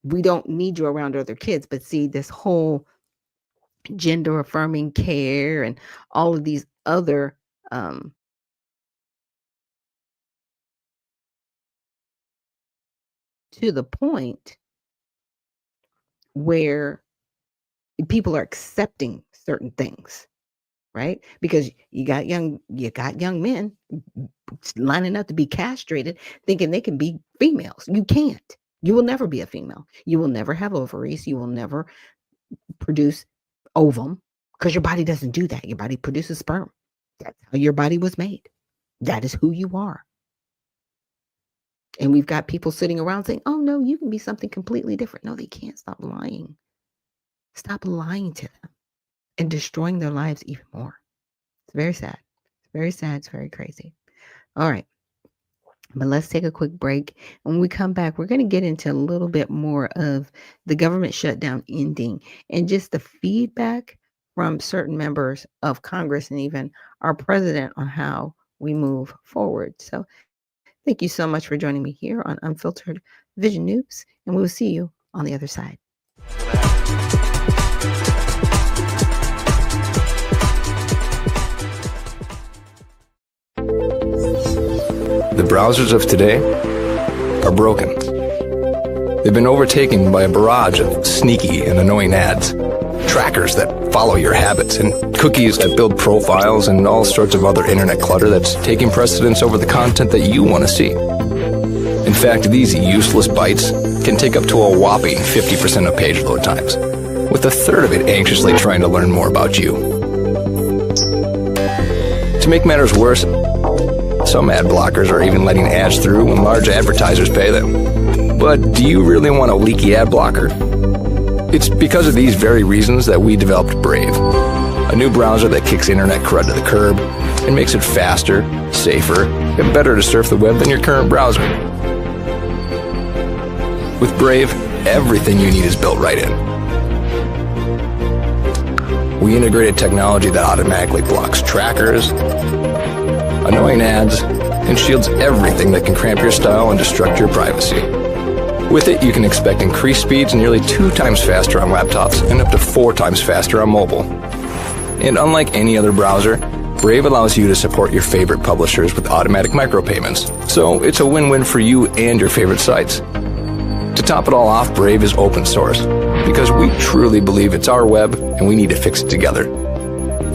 We don't need you around other kids. But see, this whole gender affirming care and all of these other to the point where people are accepting certain things, right? Because you got young men lining up to be castrated, thinking they can be females. You can't. You will never be a female. You will never have ovaries. You will never produce ovum because your body doesn't do that. Your body produces sperm. That's how your body was made. That is who you are. And we've got people sitting around saying, oh, no, you can be something completely different. No, they can't. Stop lying. Stop lying to them and destroying their lives even more. It's very sad. It's very sad. It's very crazy. All right. But let's take a quick break. When we come back, we're going to get into a little bit more of the government shutdown ending and just the feedback from certain members of Congress and even our president on how we move forward. So thank you so much for joining me here on Unfiltered Vision News, and we will see you on the other side. The browsers of today are broken. They've been overtaken by a barrage of sneaky and annoying ads, trackers that follow your habits, and cookies that build profiles, and all sorts of other internet clutter that's taking precedence over the content that you want to see. In fact, these useless bites can take up to a whopping 50% of page load times, with a third of it anxiously trying to learn more about you. To make matters worse, some ad blockers are even letting ads through when large advertisers pay them. But do you really want a leaky ad blocker? It's because of these very reasons that we developed Brave, a new browser that kicks internet crud to the curb and makes it faster, safer, and better to surf the web than your current browser. With Brave, everything you need is built right in. We integrated technology that automatically blocks trackers, annoying ads, and shields everything that can cramp your style and destruct your privacy. With it, you can expect increased speeds nearly 2 times faster on laptops and up to 4 times faster on mobile. And unlike any other browser, Brave allows you to support your favorite publishers with automatic micropayments, so it's a win-win for you and your favorite sites. To top it all off, Brave is open source, because we truly believe it's our web and we need to fix it together.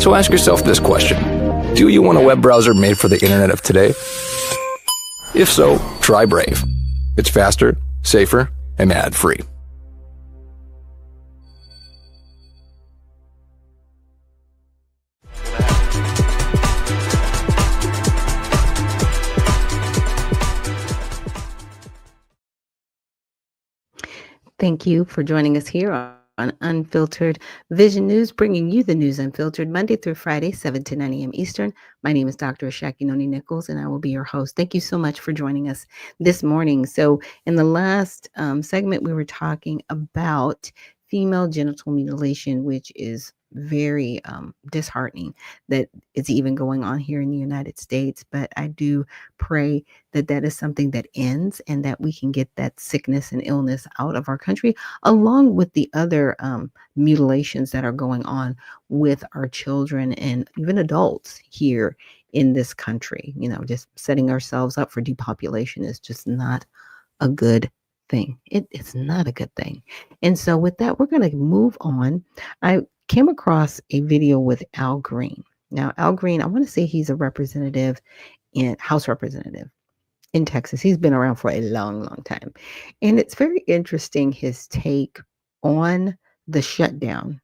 So ask yourself this question: do you want a web browser made for the internet of today? If so, try Brave. It's faster, safer, and ad-free. Thank you for joining us here on Unfiltered Vision News, bringing you the news unfiltered Monday through Friday, 7 to 9 a.m. Eastern. My name is Dr. Ashaki Noni Nichols, and I will be your host. Thank you so much for joining us this morning. So in the last segment, we were talking about female genital mutilation, which is very disheartening that it's even going on here in the United States. But I do pray that that is something that ends and that we can get that sickness and illness out of our country, along with the other mutilations that are going on with our children and even adults here in this country. Just setting ourselves up for depopulation is just not a good thing. It's not a good thing. And so with that, we're going to move on. I came across a video with Al Green. Now, Al Green, I want to say he's a representative House representative in Texas. He's been around for a long, long time. And it's very interesting, his take on the shutdown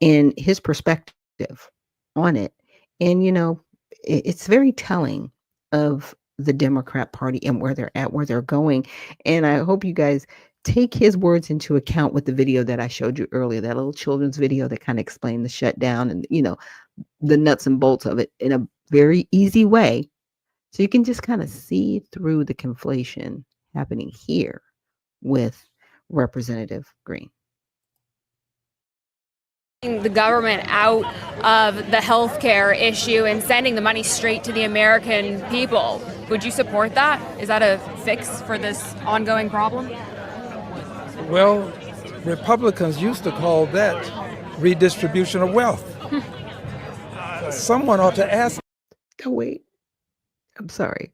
and his perspective on it. And, it's very telling of the Democrat Party and where they're at, where they're going. And I hope you guys take his words into account with the video that I showed you earlier, that little children's video that kind of explained the shutdown and, the nuts and bolts of it in a very easy way. So you can just kind of see through the conflation happening here with Representative Green. The government out of the healthcare issue and sending the money straight to the American people. Would you support that? Is that a fix for this ongoing problem? Well, Republicans used to call that redistribution of wealth. Someone ought to ask. Oh, wait. I'm sorry.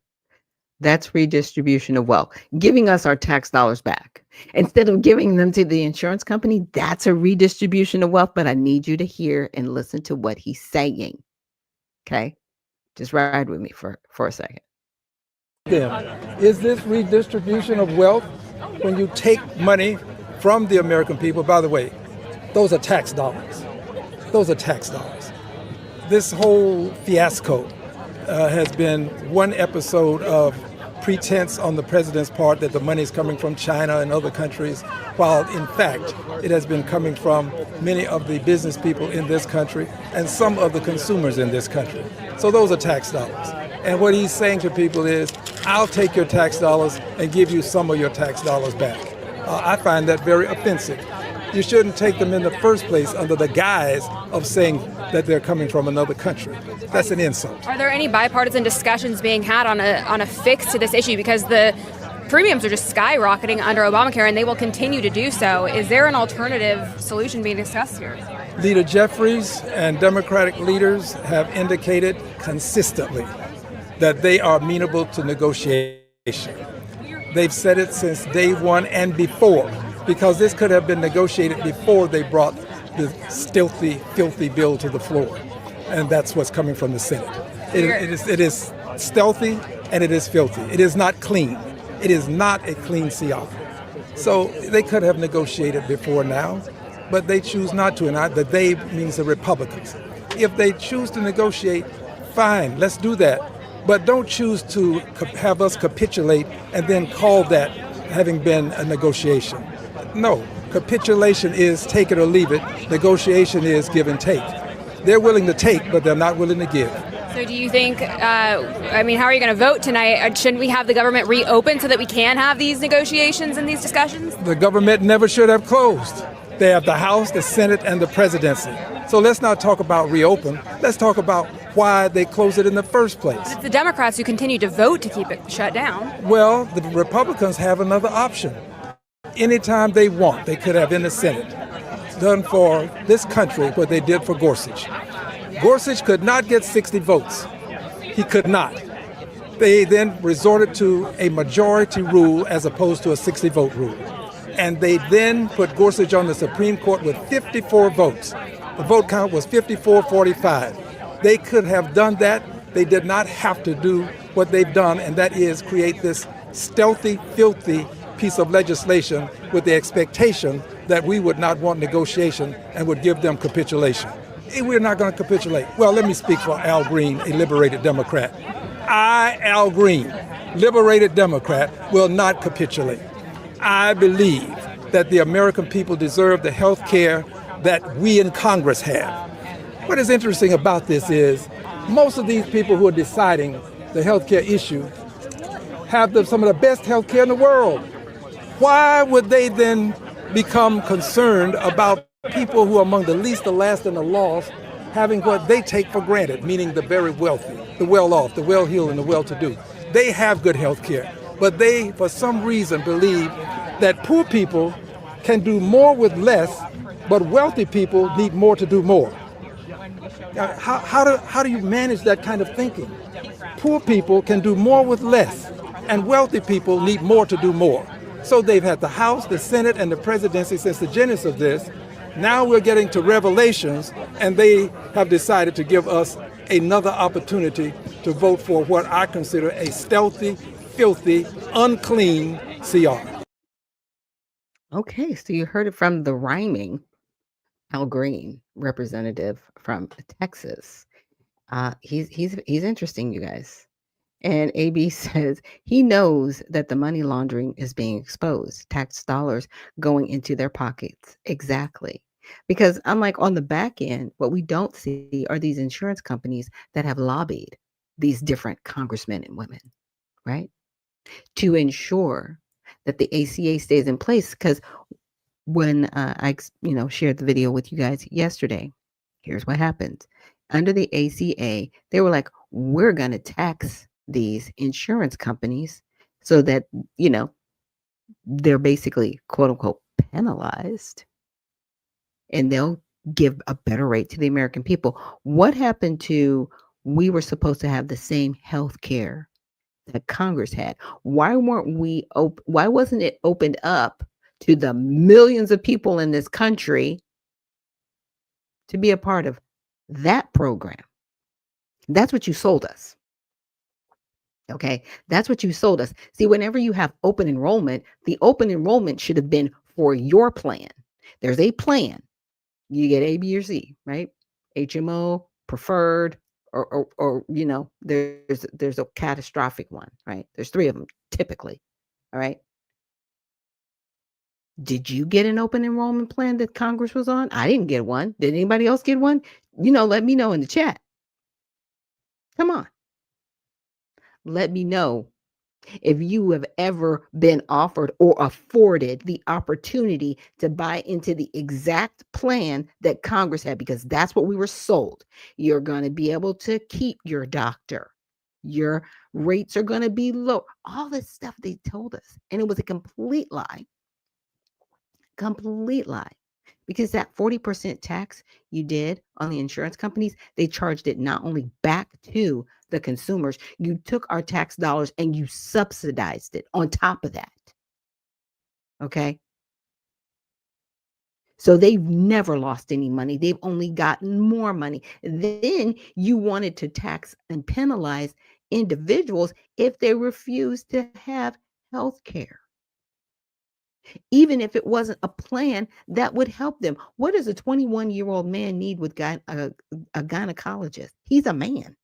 That's redistribution of wealth, giving us our tax dollars back. Instead of giving them to the insurance company, that's a redistribution of wealth. But I need you to hear and listen to what he's saying. Okay? Just ride with me for a second. Is this redistribution of wealth when you take money from the American people? By the way, those are tax dollars. Those are tax dollars. This whole fiasco has been one episode of pretense on the president's part that the money is coming from China and other countries, while in fact it has been coming from many of the business people in this country and some of the consumers in this country. So those are tax dollars. And what he's saying to people is, I'll take your tax dollars and give you some of your tax dollars back. I find that very offensive. You shouldn't take them in the first place under the guise of saying that they're coming from another country. That's an insult. Are there any bipartisan discussions being had on a fix to this issue? Because the premiums are just skyrocketing under Obamacare, and they will continue to do so. Is there an alternative solution being discussed here? Leader Jeffries and Democratic leaders have indicated consistently that they are amenable to negotiation. They've said it since day one and before, because this could have been negotiated before they brought the stealthy, filthy bill to the floor. And that's what's coming from the Senate. It is stealthy and it is filthy. It is not clean. It is not a clean CR. So they could have negotiated before now, but they choose not to, and the they means the Republicans. If they choose to negotiate, fine, let's do that. But don't choose to have us capitulate and then call that having been a negotiation. No, capitulation is take it or leave it. Negotiation is give and take. They're willing to take, but they're not willing to give. So do you think, how are you going to vote tonight? Shouldn't we have the government reopen so that we can have these negotiations and these discussions? The government never should have closed. They have the House, the Senate, and the presidency. So let's not talk about reopen. Let's talk about why they closed it in the first place. But it's the Democrats who continue to vote to keep it shut down. Well, the Republicans have another option. Anytime they want, they could have in the Senate done for this country what they did for Gorsuch. Gorsuch could not get 60 votes. He could not. They then resorted to a majority rule as opposed to a 60-vote rule. And they then put Gorsuch on the Supreme Court with 54 votes. The vote count was 54-45. They could have done that. They did not have to do what they've done, and that is create this stealthy, filthy piece of legislation with the expectation that we would not want negotiation and would give them capitulation. We're not going to capitulate. Well, let me speak for Al Green, a liberated Democrat. I, Al Green, liberated Democrat, will not capitulate. I believe that the American people deserve the health care that we in Congress have. What is interesting about this is most of these people who are deciding the health care issue have some of the best health care in the world. Why would they then become concerned about people who are among the least, the last, and the lost having what they take for granted, meaning the very wealthy, the well-off, the well-heeled, and the well-to-do. They have good health care, but they, for some reason, believe that poor people can do more with less, but wealthy people need more to do more. Now, how do you manage that kind of thinking? Poor people can do more with less, and wealthy people need more to do more. So they've had the House, the Senate, and the presidency since the genesis of this. Now we're getting to Revelations, and they have decided to give us another opportunity to vote for what I consider a stealthy, filthy, unclean CR. Okay, so you heard it from the rhyming Al Green, representative from Texas. He's interesting, you guys. And AB says he knows that the money laundering is being exposed, tax dollars going into their pockets. Exactly. Because unlike on the back end, what we don't see are these insurance companies that have lobbied these different congressmen and women, right? To ensure that the ACA stays in place. Because when I shared the video with you guys yesterday, here's what happens. Under the ACA, they were like, we're going to tax these insurance companies so that, they're basically, quote unquote, penalized, and they'll give a better rate to the American people. What happened to, we were supposed to have the same health care that Congress had? Why wasn't it opened up to the millions of people in this country to be a part of that program? That's what you sold us. Okay, that's what you sold us. See, whenever you have open enrollment, the open enrollment should have been for your plan. There's a plan. You get A, B, or C, right? HMO, preferred, or there's a catastrophic one, right? There's 3 of them typically. All right. Did you get an open enrollment plan that Congress was on? I didn't get one. Did anybody else get one? Let me know in the chat. Come on. Let me know if you have ever been offered or afforded the opportunity to buy into the exact plan that Congress had, because that's what we were sold. You're going to be able to keep your doctor. Your rates are going to be low. All this stuff they told us. And it was a complete lie. Complete lie. Because that 40% tax you did on the insurance companies, they charged it not only back to the consumers, you took our tax dollars and you subsidized it on top of that. Okay. So they've never lost any money. They've only gotten more money. Then you wanted to tax and penalize individuals if they refuse to have health care. Even if it wasn't a plan that would help them. What does a 21-year-old man need with a gynecologist? He's a man.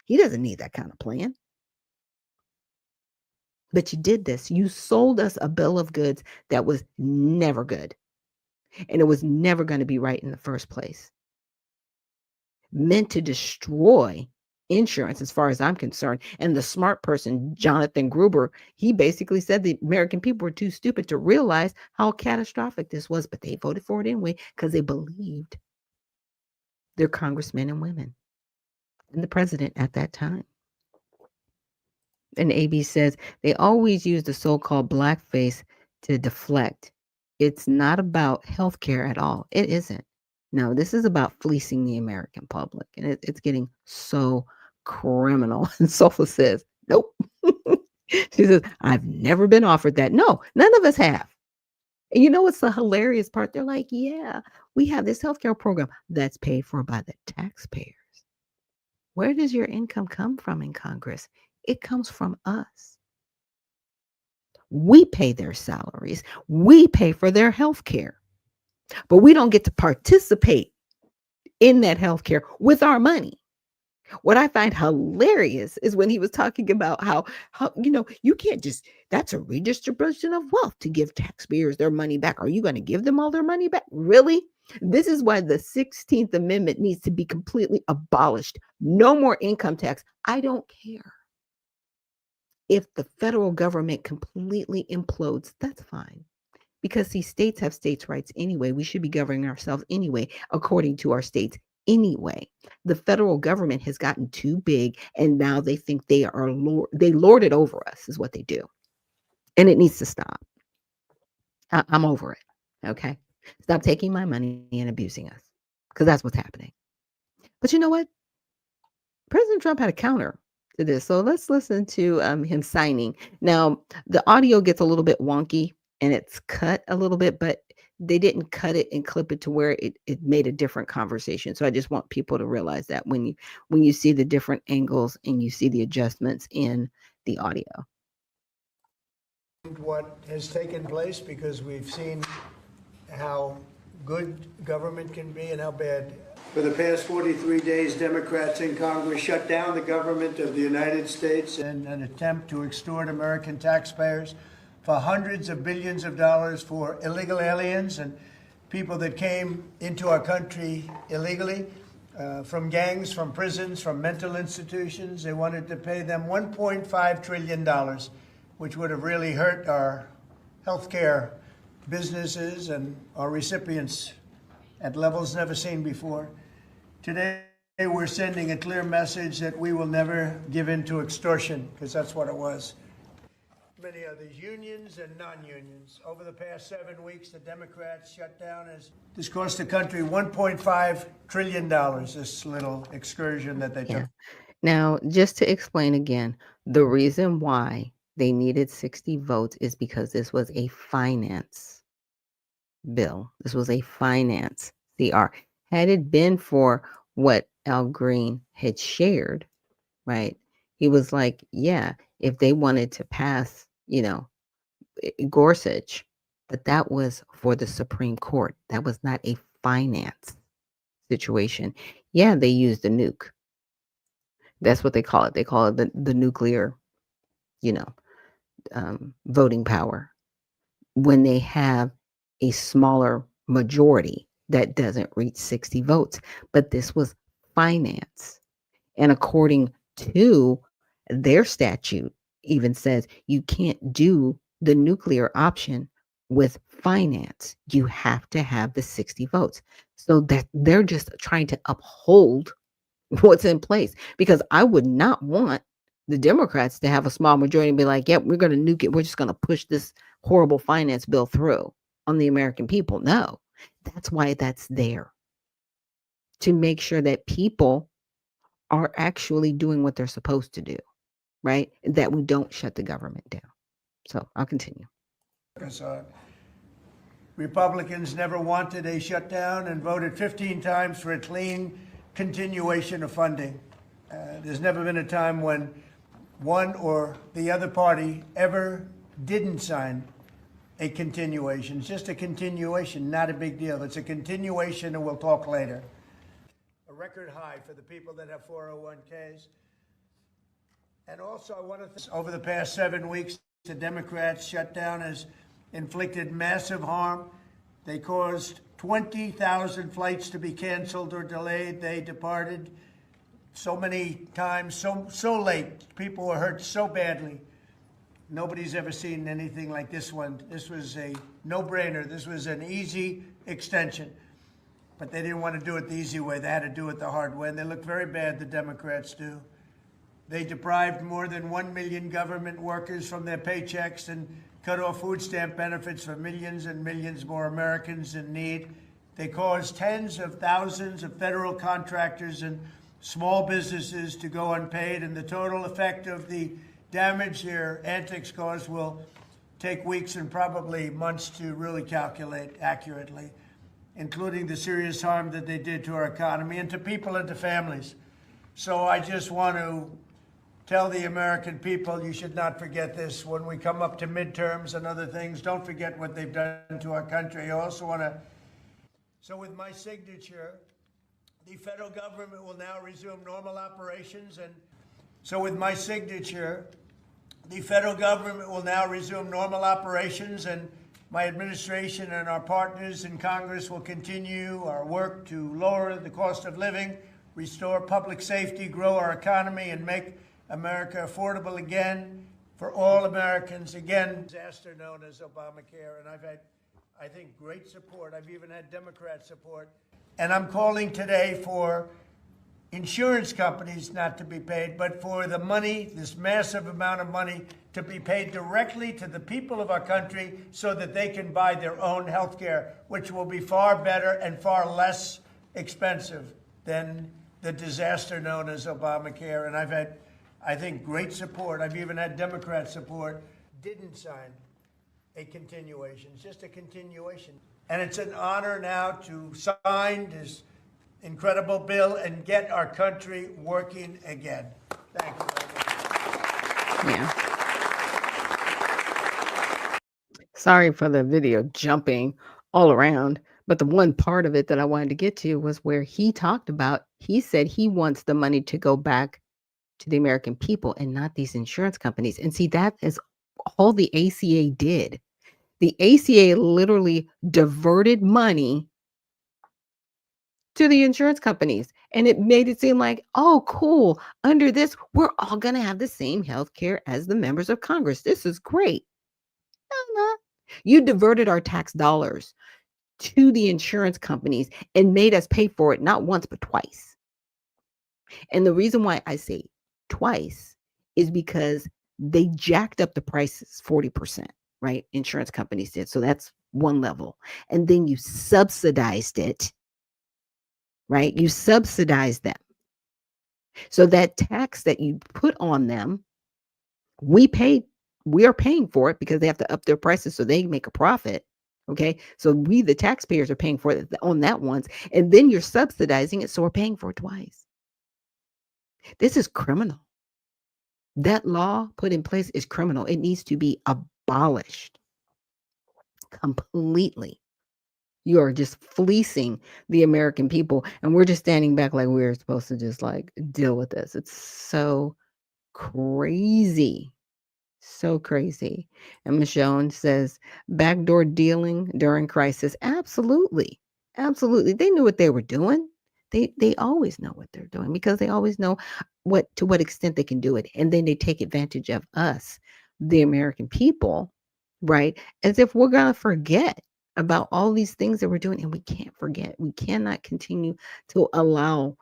He doesn't need that kind of plan. But you did this. You sold us a bill of goods that was never good. And it was never going to be right in the first place. Meant to destroy insurance, as far as I'm concerned. And the smart person, Jonathan Gruber, he basically said the American people were too stupid to realize how catastrophic this was, but they voted for it anyway because they believed their congressmen and women and the president at that time. And AB says they always use the so-called blackface to deflect. It's not about healthcare at all. It isn't. No, this is about fleecing the American public, and it's getting so criminal. And Sofa says, nope. She says, I've never been offered that. No, none of us have. And you know what's the hilarious part? They're like, yeah, we have this healthcare program that's paid for by the taxpayers. Where does your income come from in Congress? It comes from us. We pay their salaries. We pay for their health care. But we don't get to participate in that health care with our money. What I find hilarious is when he was talking about how you can't just, that's a redistribution of wealth to give taxpayers their money back. Are you going to give them all their money back? Really? This is why the 16th Amendment needs to be completely abolished. No more income tax. I don't care. If the federal government completely implodes, that's fine. Because see, states have states' rights anyway. We should be governing ourselves anyway, according to our states anyway. The federal government has gotten too big, and now they think they lord it over us, is what they do. And it needs to stop. I'm over it. Okay. Stop taking my money and abusing us, because that's what's happening. But you know what? President Trump had a counter to this. So let's listen to him signing. Now, the audio gets a little bit wonky and it's cut a little bit, but they didn't cut it and clip it to where it made a different conversation. So I just want people to realize that when you see the different angles and you see the adjustments in the audio. What has taken place, because we've seen how good government can be and how bad. For the past 43 days, Democrats in Congress shut down the government of the United States in an attempt to extort American taxpayers for hundreds of billions of dollars for illegal aliens and people that came into our country illegally, from gangs, from prisons, from mental institutions. They wanted to pay them $1.5 trillion, which would have really hurt our healthcare businesses and our recipients at levels never seen before. Today, we're sending a clear message that we will never give in to extortion, because that's what it was. Many others, unions and non-unions. Over the past 7 weeks, the Democrats shut down this cost the country $1.5 trillion, this little excursion that they took. Now, just to explain again, the reason why they needed 60 votes is because this was a finance bill. This was a finance CR. Had it been for what Al Green had shared, right? He was like, yeah, if they wanted to pass, Gorsuch, but that was for the Supreme Court. That was not a finance situation. Yeah, they used a nuke. That's what they call it. They call it the nuclear, voting power. When they have a smaller majority that doesn't reach 60 votes. But this was finance. And according to their statute, even says you can't do the nuclear option with finance. You have to have the 60 votes. So that they're just trying to uphold what's in place, because I would not want the Democrats to have a small majority and be like, yep, we're going to nuke it. We're just going to push this horrible finance bill through on the American people. No, that's why that's there, to make sure that people are actually doing what they're supposed to do, right? That we don't shut the government down. So I'll continue. Republicans never wanted a shutdown and voted 15 times for a clean continuation of funding. There's never been a time when one or the other party ever didn't sign a continuation. It's just a continuation, not a big deal. It's a continuation, and we'll talk later. A record high for the people that have 401ks. And also, I want to over the past 7 weeks, the Democrats shutdown has inflicted massive harm. They caused 20,000 flights to be canceled or delayed. They departed so many times, so late. People were hurt so badly. Nobody's ever seen anything like this one. This was a no-brainer. This was an easy extension. But they didn't want to do it the easy way. They had to do it the hard way. And they look very bad, the Democrats do. They deprived more than 1 million government workers from their paychecks and cut off food stamp benefits for millions and millions more Americans in need. They caused tens of thousands of federal contractors and small businesses to go unpaid, and the total effect of the damage their antics caused will take weeks and probably months to really calculate accurately, including the serious harm that they did to our economy and to people and to families. So I just want to tell the American people, you should not forget this. When we come up to midterms and other things, don't forget what they've done to our country. I also want to, so with my signature, the federal government will now resume normal operations. And so with my signature, the federal government will now resume normal operations, and my administration and our partners in Congress will continue our work to lower the cost of living, restore public safety, grow our economy, and make America affordable again for all Americans. Again, disaster known as Obamacare, and I've had I think, great support. I've even had Democrat support. And I'm calling today for insurance companies not to be paid, but for the money, this massive amount of money, to be paid directly to the people of our country so that they can buy their own health care, which will be far better and far less expensive than the disaster known as Obamacare. And I've had, I think, great support. I've even had Democrat support. Didn't sign a continuation. It's just a continuation. And it's an honor now to sign this incredible bill and get our country working again. Thank you very much. Yeah. Sorry for the video jumping all around, but the one part of it that I wanted to get to was where he talked about, he said he wants the money to go back to the American people and not these insurance companies. And see, that is all the ACA did. The ACA literally diverted money to the insurance companies, and it made it seem like, oh, cool. Under this, we're all going to have the same health care as the members of Congress. This is great. No. You diverted our tax dollars to the insurance companies and made us pay for it not once, but twice. And the reason why I say twice is because they jacked up the prices 40%, right? Insurance companies did. So that's one level. And then you subsidized it, right? You subsidized them. So that tax that you put on them, we are paying for it because they have to up their prices so they make a profit. Okay. So we, the taxpayers, are paying for it on that once. And then you're subsidizing it. So we're paying for it twice. This is criminal. That law put in place is criminal. It needs to be abolished completely. You are just fleecing the American people. And we're just standing back like we're supposed to just like deal with this. It's so crazy. So crazy. And Michonne says, backdoor dealing during crisis. Absolutely. Absolutely. They knew what they were doing. They always know what they're doing because they always know to what extent they can do it. And then they take advantage of us, the American people, right? As if we're going to forget about all these things that we're doing. And we can't forget. We cannot continue to allow,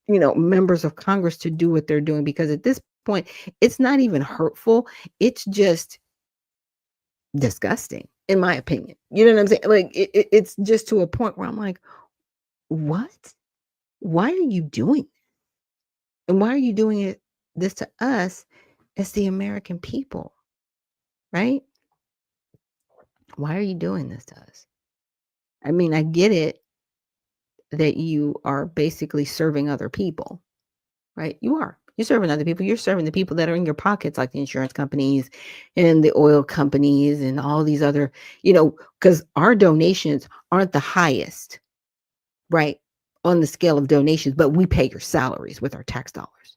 members of Congress to do what they're doing, because at this point, it's not even hurtful. It's just disgusting, in my opinion. You know what I'm saying? Like, it's just to a point where I'm like, what? Why are you doing this? And why are you doing this to us as the American people? Right? Why are you doing this to us? I mean, I get it that you are basically serving other people, right? You are. You're serving other people. You're serving the people that are in your pockets, like the insurance companies and the oil companies and all these other, because our donations aren't the highest, right, on the scale of donations, but we pay your salaries with our tax dollars.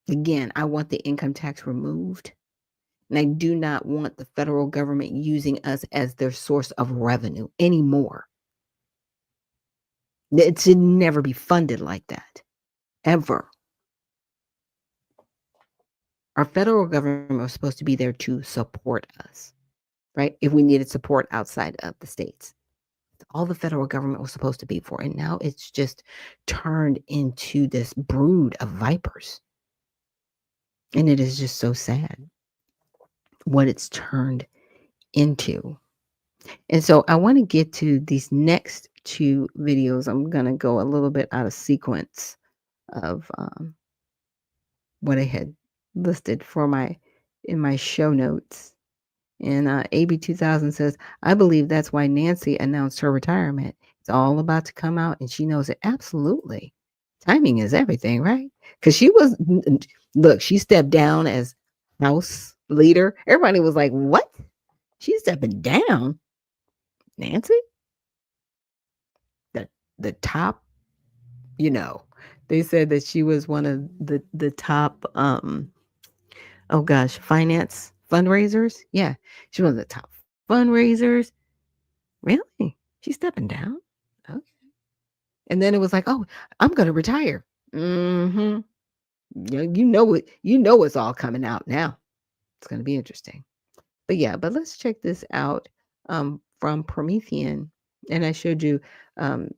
Again, I want the income tax removed. And I do not want the federal government using us as their source of revenue anymore. It should never be funded like that, ever. Our federal government was supposed to be there to support us, right? If we needed support outside of the states. All the federal government was supposed to be for. And now it's just turned into this brood of vipers. And it is just so sad what it's turned into. And so I want to get to these next two videos. I'm going to go a little bit out of sequence of what I had listed in my show notes. And AB 2000 says, I believe that's why Nancy announced her retirement. It's all about to come out, and she knows it. Absolutely. Timing is everything, right? Because she stepped down as House leader. Everybody was like, what? She's stepping down? Nancy? The top, they said that she was one of the top, finance fundraisers. Yeah, she's one of the top fundraisers. Really? She's stepping down? Okay. And then it was like, oh, I'm going to retire. Mm-hmm. You know what's all coming out now. It's going to be interesting. But yeah, but let's check this out from Promethean. And I showed you um,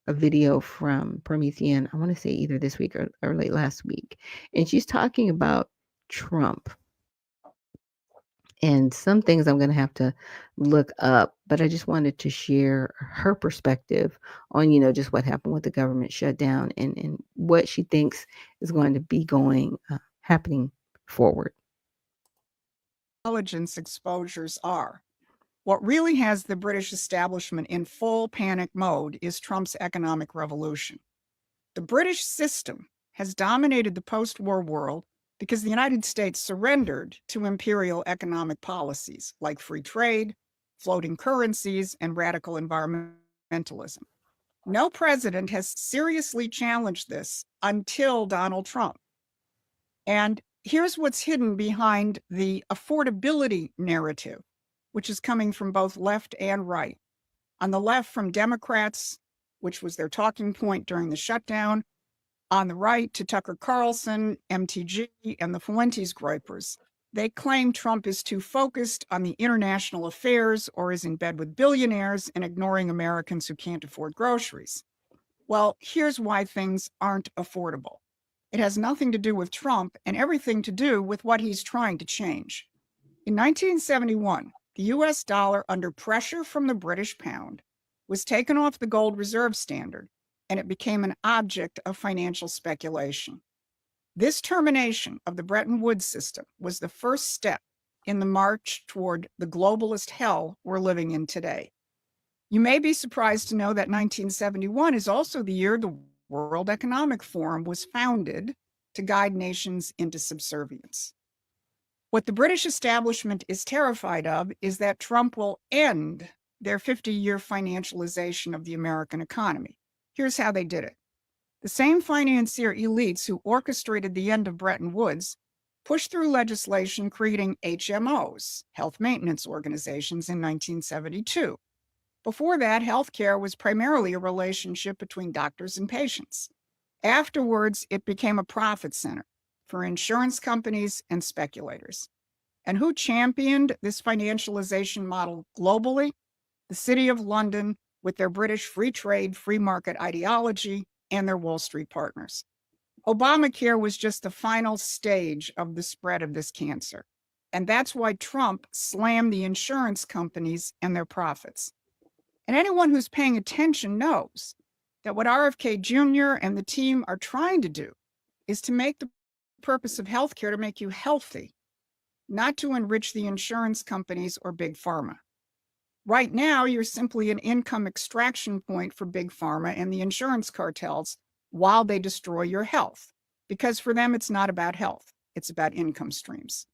a video from Promethean, I want to say either this week or late last week. And she's talking about Trump. And some things I'm going to have to look up, but I just wanted to share her perspective on, just what happened with the government shutdown and what she thinks is going to be happening forward. Intelligence exposures are. What really has the British establishment in full panic mode is Trump's economic revolution. The British system has dominated the post-war world because the United States surrendered to imperial economic policies like free trade, floating currencies, and radical environmentalism. No president has seriously challenged this until Donald Trump. And here's what's hidden behind the affordability narrative, which is coming from both left and right. On the left, from Democrats, which was their talking point during the shutdown. On the right, to Tucker Carlson, MTG, and the Fuentes gripers. They claim Trump is too focused on the international affairs or is in bed with billionaires and ignoring Americans who can't afford groceries. Well, here's why things aren't affordable. It has nothing to do with Trump and everything to do with what he's trying to change. In 1971, the US dollar, under pressure from the British pound, was taken off the gold reserve standard, and it became an object of financial speculation. This termination of the Bretton Woods system was the first step in the march toward the globalist hell we're living in today. You may be surprised to know that 1971 is also the year the World Economic Forum was founded to guide nations into subservience. What the British establishment is terrified of is that Trump will end their 50-year financialization of the American economy. Here's how they did it. The same financier elites who orchestrated the end of Bretton Woods pushed through legislation creating HMOs, health maintenance organizations, in 1972. Before that, healthcare was primarily a relationship between doctors and patients. Afterwards, it became a profit center for insurance companies and speculators. And who championed this financialization model globally? The City of London, with their British free trade, free market ideology, and their Wall Street partners. Obamacare was just the final stage of the spread of this cancer. And that's why Trump slammed the insurance companies and their profits. And anyone who's paying attention knows that what RFK Jr. and the team are trying to do is to make the purpose of healthcare to make you healthy, not to enrich the insurance companies or big pharma. Right now, you're simply an income extraction point for big pharma and the insurance cartels while they destroy your health, because for them, it's not about health. It's about income streams.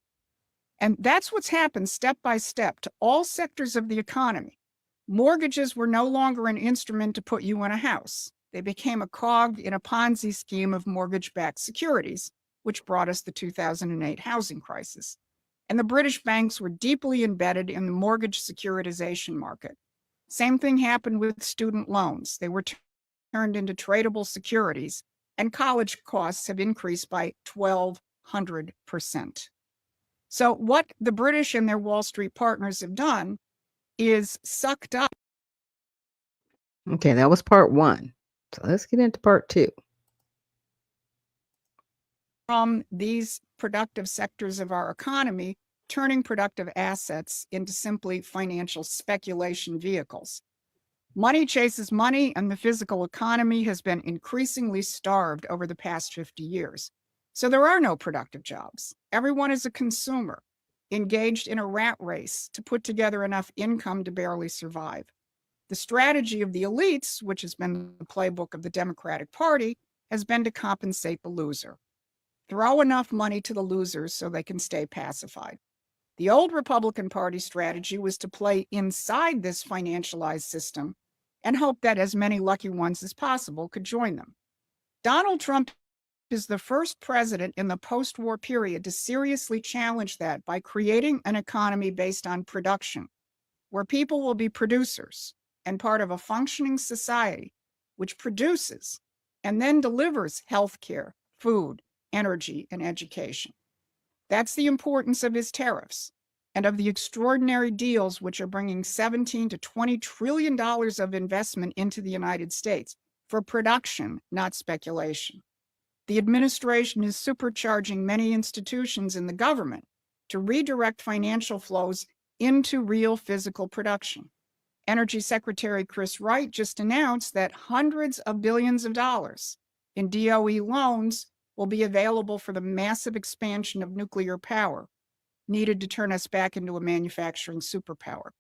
And that's what's happened step by step to all sectors of the economy. Mortgages were no longer an instrument to put you in a house. They became a cog in a Ponzi scheme of mortgage-backed securities, which brought us the 2008 housing crisis. And the British banks were deeply embedded in the mortgage securitization market. Same thing happened with student loans. They were turned into tradable securities, and college costs have increased by 1,200%. So what the British and their Wall Street partners have done is sucked up. Okay, that was part one. So let's get into part two. From these productive sectors of our economy, turning productive assets into simply financial speculation vehicles. Money chases money, and the physical economy has been increasingly starved over the past 50 years. So there are no productive jobs. Everyone is a consumer, engaged in a rat race to put together enough income to barely survive. The strategy of the elites, which has been the playbook of the Democratic Party, has been to compensate the loser. Throw enough money to the losers so they can stay pacified. The old Republican Party strategy was to play inside this financialized system and hope that as many lucky ones as possible could join them. Donald Trump is the first president in the post-war period to seriously challenge that by creating an economy based on production, where people will be producers and part of a functioning society which produces and then delivers healthcare, food, energy, and education. That's the importance of his tariffs. and of the extraordinary deals which are bringing $17 to $20 trillion of investment into the United States for production, not speculation. The administration is supercharging many institutions in the government to redirect financial flows into real physical production. Energy Secretary Chris Wright just announced that hundreds of billions of dollars in DOE loans will be available for the massive expansion of nuclear power needed to turn us back into a manufacturing superpower.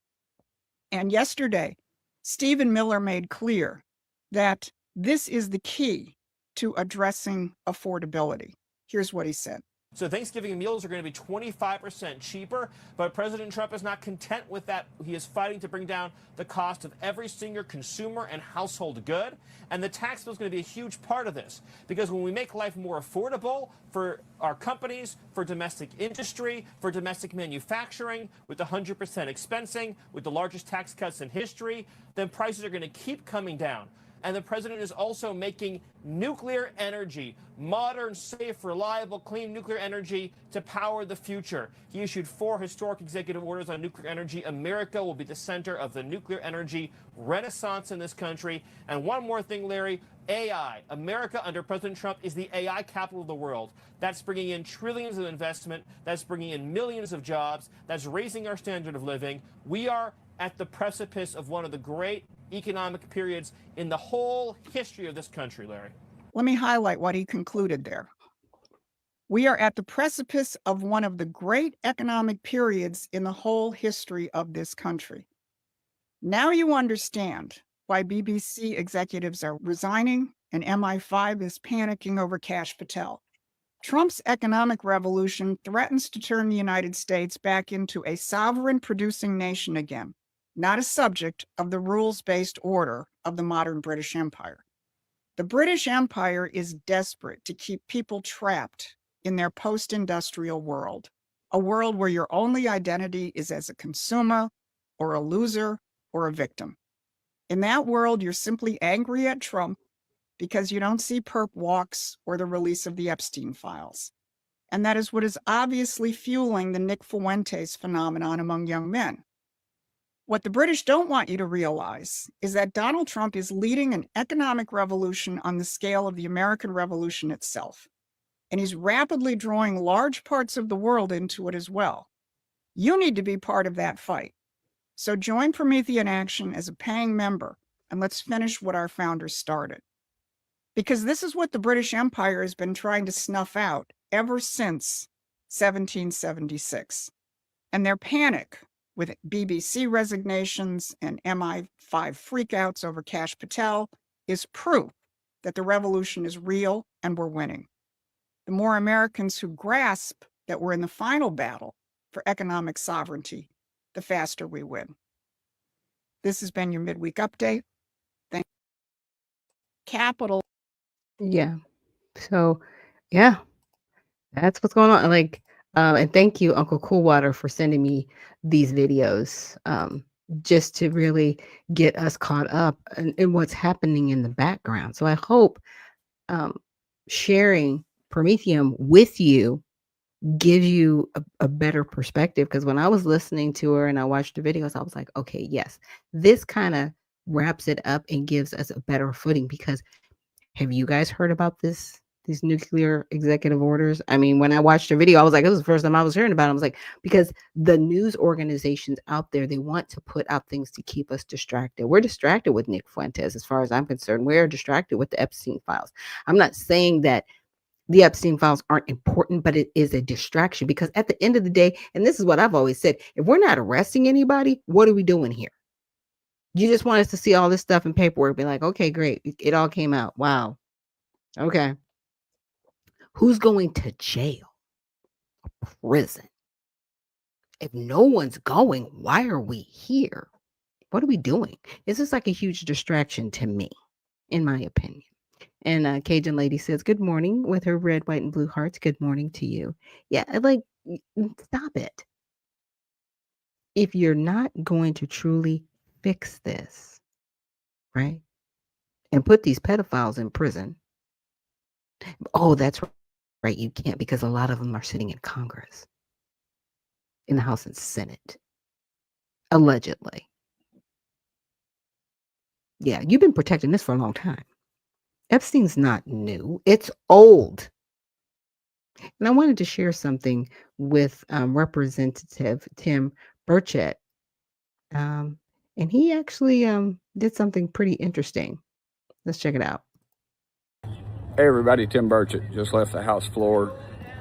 And yesterday, Stephen Miller made clear that this is the key to addressing affordability. Here's what he said. So Thanksgiving meals are going to be 25% cheaper, but President Trump is not content with that. He is fighting to bring down the cost of every single consumer and household good. And the tax bill is going to be a huge part of this, because when we make life more affordable for our companies, for domestic industry, for domestic manufacturing, with 100% expensing, with the largest tax cuts in history, then prices are going to keep coming down. And the president is also making nuclear energy, modern, safe, reliable, clean nuclear energy to power the future. He issued 4 historic executive orders on nuclear energy. America will be the center of the nuclear energy renaissance in this country. And one more thing, Larry, AI. America under President Trump is the AI capital of the world. That's bringing in trillions of investment. That's bringing in millions of jobs. That's raising our standard of living. We are at the precipice of one of the great economic periods in the whole history of this country, Larry. Let me highlight what he concluded there. We are at the precipice of one of the great economic periods in the whole history of this country. Now you understand why BBC executives are resigning and MI5 is panicking over Kash Patel. Trump's economic revolution threatens to turn the United States back into a sovereign producing nation again, not a subject of the rules-based order of the modern British Empire. The British Empire is desperate to keep people trapped in their post-industrial world, a world where your only identity is as a consumer or a loser or a victim. In that world, you're simply angry at Trump because you don't see perp walks or the release of the Epstein files. And that is what is obviously fueling the Nick Fuentes phenomenon among young men. What the British don't want you to realize is that Donald Trump is leading an economic revolution on the scale of the American Revolution itself. And he's rapidly drawing large parts of the world into it as well. You need to be part of that fight. So join Promethean Action as a paying member, and let's finish what our founders started. Because this is what the British Empire has been trying to snuff out ever since 1776. And their panic with BBC resignations and MI5 freakouts over Kash Patel is proof that the revolution is real and we're winning. The more Americans who grasp that we're in the final battle for economic sovereignty, the faster we win. This has been your midweek update. Thank you. Capital. Yeah. So, yeah, that's what's going on. And thank you, Uncle Coolwater, for sending me these videos, just to really get us caught up in what's happening in the background. So I hope sharing Prometheum with you gives you a better perspective. Because when I was listening to her and I watched the videos, I was like, okay, yes, this kind of wraps it up and gives us a better footing. Because have you guys heard about these nuclear executive orders? I mean, when I watched the video, I was like, it was the first time I was hearing about it. I was like, because the news organizations out there, they want to put out things to keep us distracted. We're distracted with Nick Fuentes, as far as I'm concerned. We're distracted with the Epstein files. I'm not saying that the Epstein files aren't important, but it is a distraction, because at the end of the day, and this is what I've always said, if we're not arresting anybody, what are we doing here? You just want us to see all this stuff in paperwork, be like, okay, great. It all came out. Wow. Okay. Who's going to jail or prison? If no one's going, why are we here? What are we doing? It's just like a huge distraction to me, in my opinion. And Cajun Lady says, good morning, with her red, white, and blue hearts. Good morning to you. Yeah, stop it. If you're not going to truly fix this, right, and put these pedophiles in prison, oh, that's right, you can't, because a lot of them are sitting in Congress. in the House and Senate, allegedly. Yeah, you've been protecting this for a long time. Epstein's not new, it's old. And I wanted to share something with Representative Tim Burchett. And he actually did something pretty interesting. Let's check it out. Hey everybody, Tim Burchett. Just left the House floor,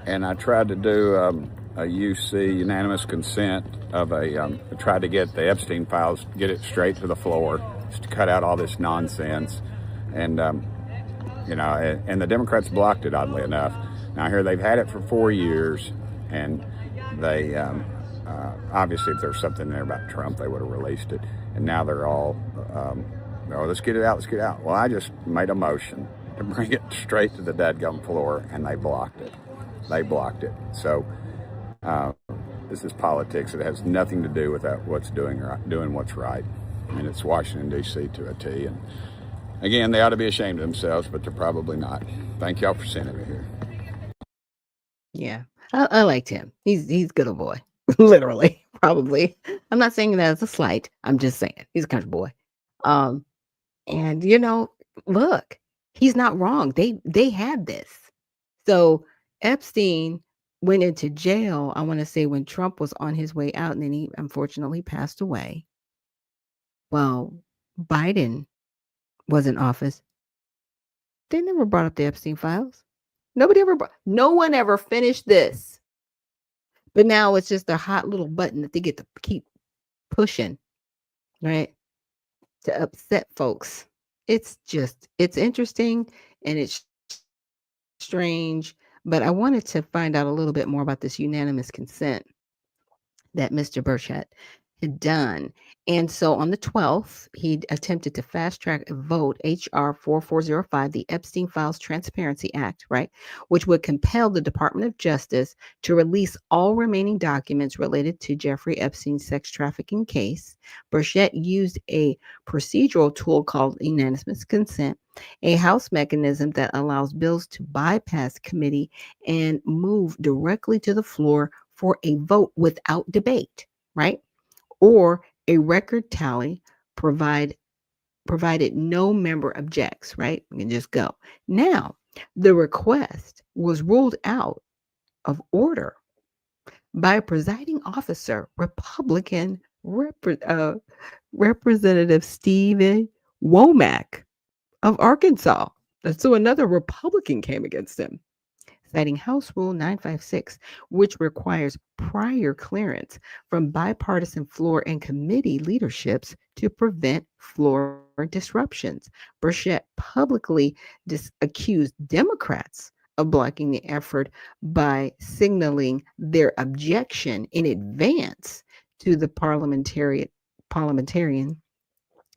and I tried to do a UC unanimous consent of I tried to get the Epstein files, get it straight to the floor, just to cut out all this nonsense, and and the Democrats blocked it, oddly enough. Now here they've had it for 4 years, and they obviously if there's something there about Trump, they would have released it, and now they're all, oh, let's get it out, let's get it out. Well, I just made a motion to bring it straight to the dadgum floor, and they blocked it. So this is politics. It has nothing to do with what's doing what's right. I mean, it's Washington, D.C. to a T. And again, they ought to be ashamed of themselves, but they're probably not. Thank y'all for sending me here. Yeah, I liked him. He's good old boy, literally, probably. I'm not saying that as a slight. I'm just saying he's a country boy. And look, he's not wrong. They had this. So Epstein went into jail, I want to say, when Trump was on his way out, and then he unfortunately passed away. Well, Biden was in office. They never brought up the Epstein files. No one ever finished this. But now it's just a hot little button that they get to keep pushing, right? To upset folks. It's interesting and it's strange, but I wanted to find out a little bit more about this unanimous consent that Mr. Burchett had done. And so on the 12th, he attempted to fast track a vote, H.R. 4405, the Epstein Files Transparency Act, right, which would compel the Department of Justice to release all remaining documents related to Jeffrey Epstein's sex trafficking case. Burchett used a procedural tool called unanimous consent, a House mechanism that allows bills to bypass committee and move directly to the floor for a vote without debate, right? Or a record tally provided no member objects, right? You can just go. Now, the request was ruled out of order by a presiding officer, Republican Representative Steve Womack of Arkansas. So another Republican came against him, citing House Rule 956, which requires prior clearance from bipartisan floor and committee leaderships to prevent floor disruptions. Burchett publicly accused Democrats of blocking the effort by signaling their objection in advance to the parliamentarian,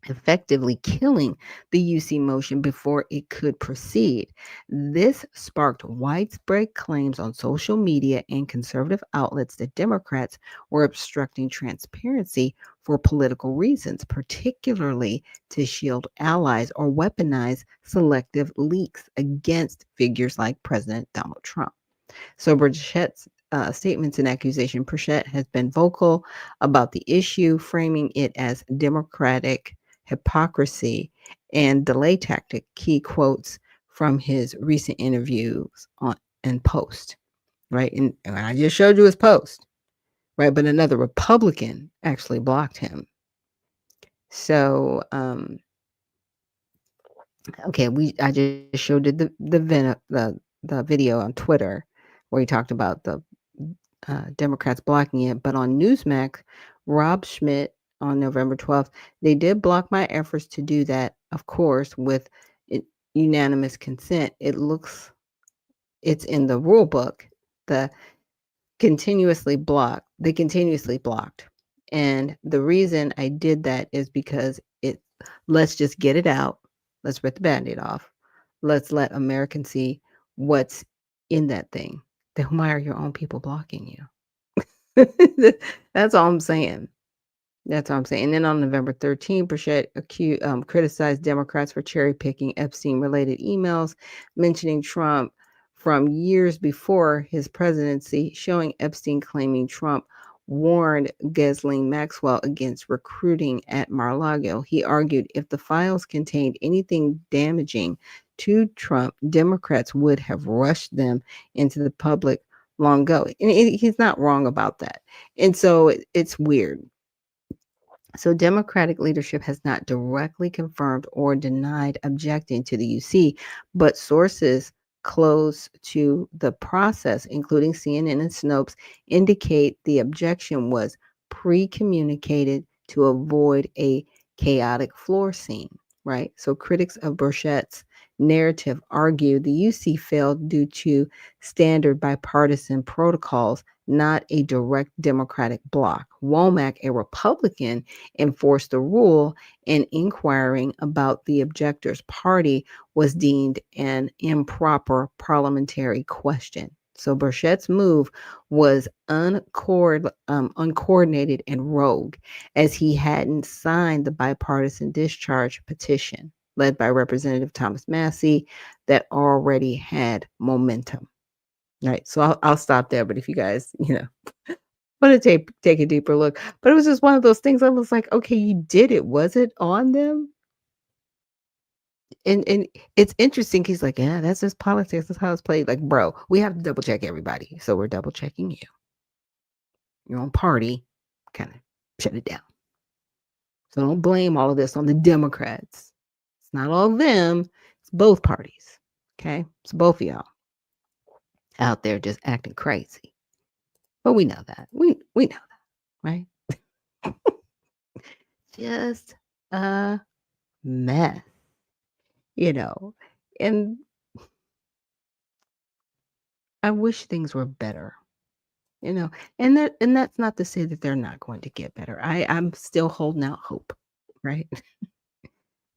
effectively killing the UC motion before it could proceed. This sparked widespread claims on social media and conservative outlets that Democrats were obstructing transparency for political reasons, particularly to shield allies or weaponize selective leaks against figures like President Donald Trump. So Burchett's statements and accusation, Burchett has been vocal about the issue, framing it as Democratic hypocrisy and delay tactic. Key quotes from his recent interviews and post, right? And I just showed you his post, right? But another Republican actually blocked him. So, okay, I just showed the video on Twitter where he talked about the Democrats blocking it, but on Newsmax, Rob Schmidt on November 12th, they did block my efforts to do that, of course, with unanimous consent. It's in the rule book, they continuously blocked. And the reason I did that is because let's just get it out. Let's rip the Band-Aid off. Let's let Americans see what's in that thing. Then why are your own people blocking you? That's all I'm saying. And then on November 13th, Burchett criticized Democrats for cherry picking Epstein-related emails, mentioning Trump from years before his presidency, showing Epstein claiming Trump warned Ghislaine Maxwell against recruiting at Mar-a-Lago. He argued if the files contained anything damaging to Trump, Democrats would have rushed them into the public long ago. And he's not wrong about that. And so it's weird. So, Democratic leadership has not directly confirmed or denied objecting to the UC, but sources close to the process, including CNN and Snopes, indicate the objection was pre communicated to avoid a chaotic floor scene, right? So, critics of Burchett's narrative argue the UC failed due to standard bipartisan protocols, not a direct Democratic bloc. Womack, a Republican, enforced the rule, and inquiring about the objector's party was deemed an improper parliamentary question. So Burchett's move was uncoordinated and rogue, as he hadn't signed the bipartisan discharge petition led by Representative Thomas Massey that already had momentum. Right. So I'll stop there. But if you guys, want to take a deeper look. But it was just one of those things. I was like, okay, you did it. Was it on them? And it's interesting. He's like, yeah, that's just politics. That's how it's played. Like, bro, we have to double check everybody. So we're double checking you. Your own party kind of shut it down. So don't blame all of this on the Democrats. It's not all of them. It's both parties. Okay. It's both of y'all out there just acting crazy. But we know that. We know that, right? Just a mess, And I wish things were better, and that's not to say that they're not going to get better. I'm still holding out hope, right?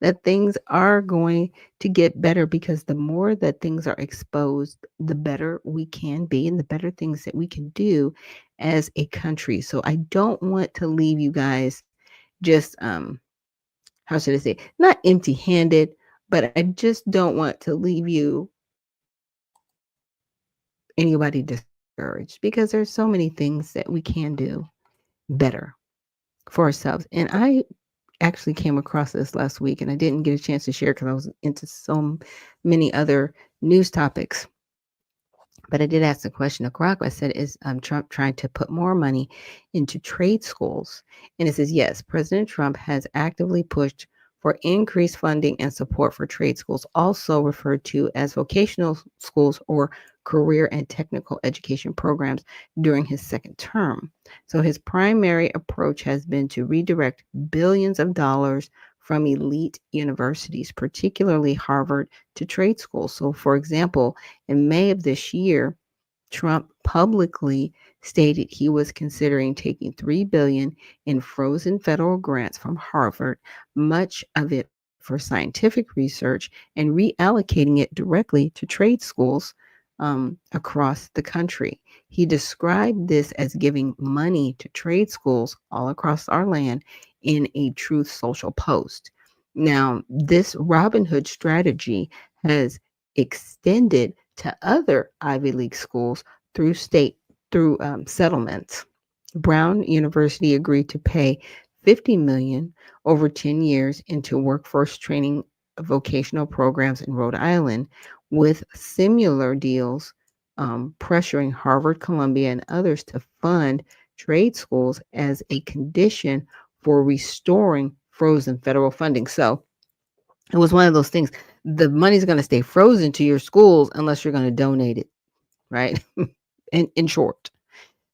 That things are going to get better, because the more that things are exposed, the better we can be and the better things that we can do as a country. So I don't want to leave you guys just how should I say, not empty-handed, but I just don't want to leave you anybody discouraged, because there's so many things that we can do better for ourselves. And I actually came across this last week, and I didn't get a chance to share because I was into so many other news topics. But I did ask the question of Grok. I said, is Trump trying to put more money into trade schools? And it says, yes, President Trump has actively pushed for increased funding and support for trade schools, also referred to as vocational schools or career and technical education programs, during his second term. So his primary approach has been to redirect billions of dollars from elite universities, particularly Harvard, to trade schools. So, for example, in May of this year, Trump publicly stated he was considering taking $3 billion in frozen federal grants from Harvard, much of it for scientific research, and reallocating it directly to trade schools across the country. He described this as giving money to trade schools all across our land in a Truth Social post. Now, this Robin Hood strategy has extended to other Ivy League schools through settlements. Brown University agreed to pay $50 million over 10 years into workforce training vocational programs in Rhode Island, with similar deals pressuring Harvard, Columbia, and others to fund trade schools as a condition for restoring frozen federal funding. So it was one of those things. The money's going to stay frozen to your schools unless you're going to donate it, right? in short.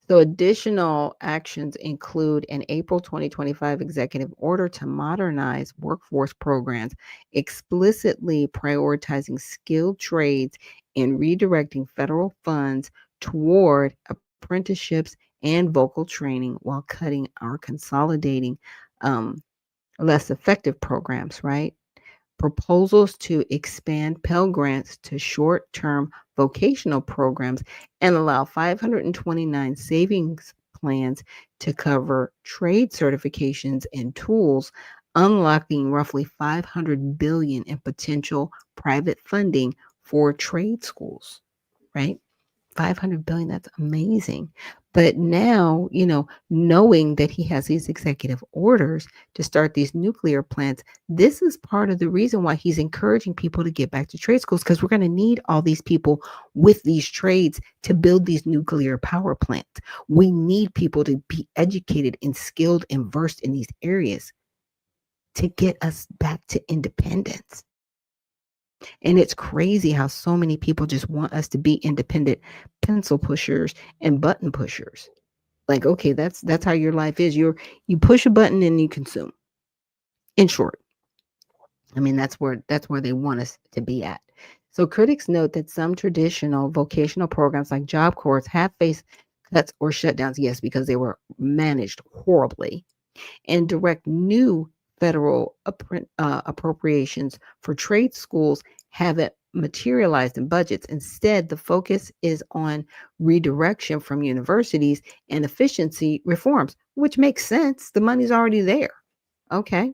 So additional actions include an April 2025 executive order to modernize workforce programs, explicitly prioritizing skilled trades and redirecting federal funds toward apprenticeships and vocal training, while cutting or consolidating less effective programs, right? Proposals to expand Pell Grants to short-term vocational programs and allow 529 savings plans to cover trade certifications and tools, unlocking roughly $500 billion in potential private funding for trade schools, right? 500 billion, that's amazing. But now, knowing that he has these executive orders to start these nuclear plants, this is part of the reason why he's encouraging people to get back to trade schools, because we're going to need all these people with these trades to build these nuclear power plants. We need people to be educated and skilled and versed in these areas to get us back to independence. And it's crazy how so many people just want us to be independent pencil pushers and button pushers. Like, okay, that's how your life is. You push a button and you consume. In short, I mean, that's where they want us to be at. So critics note that some traditional vocational programs like Job Corps have faced cuts or shutdowns, yes, because they were managed horribly, and direct new federal appropriations for trade schools haven't materialized in budgets. Instead, the focus is on redirection from universities and efficiency reforms, which makes sense. The money's already there. Okay.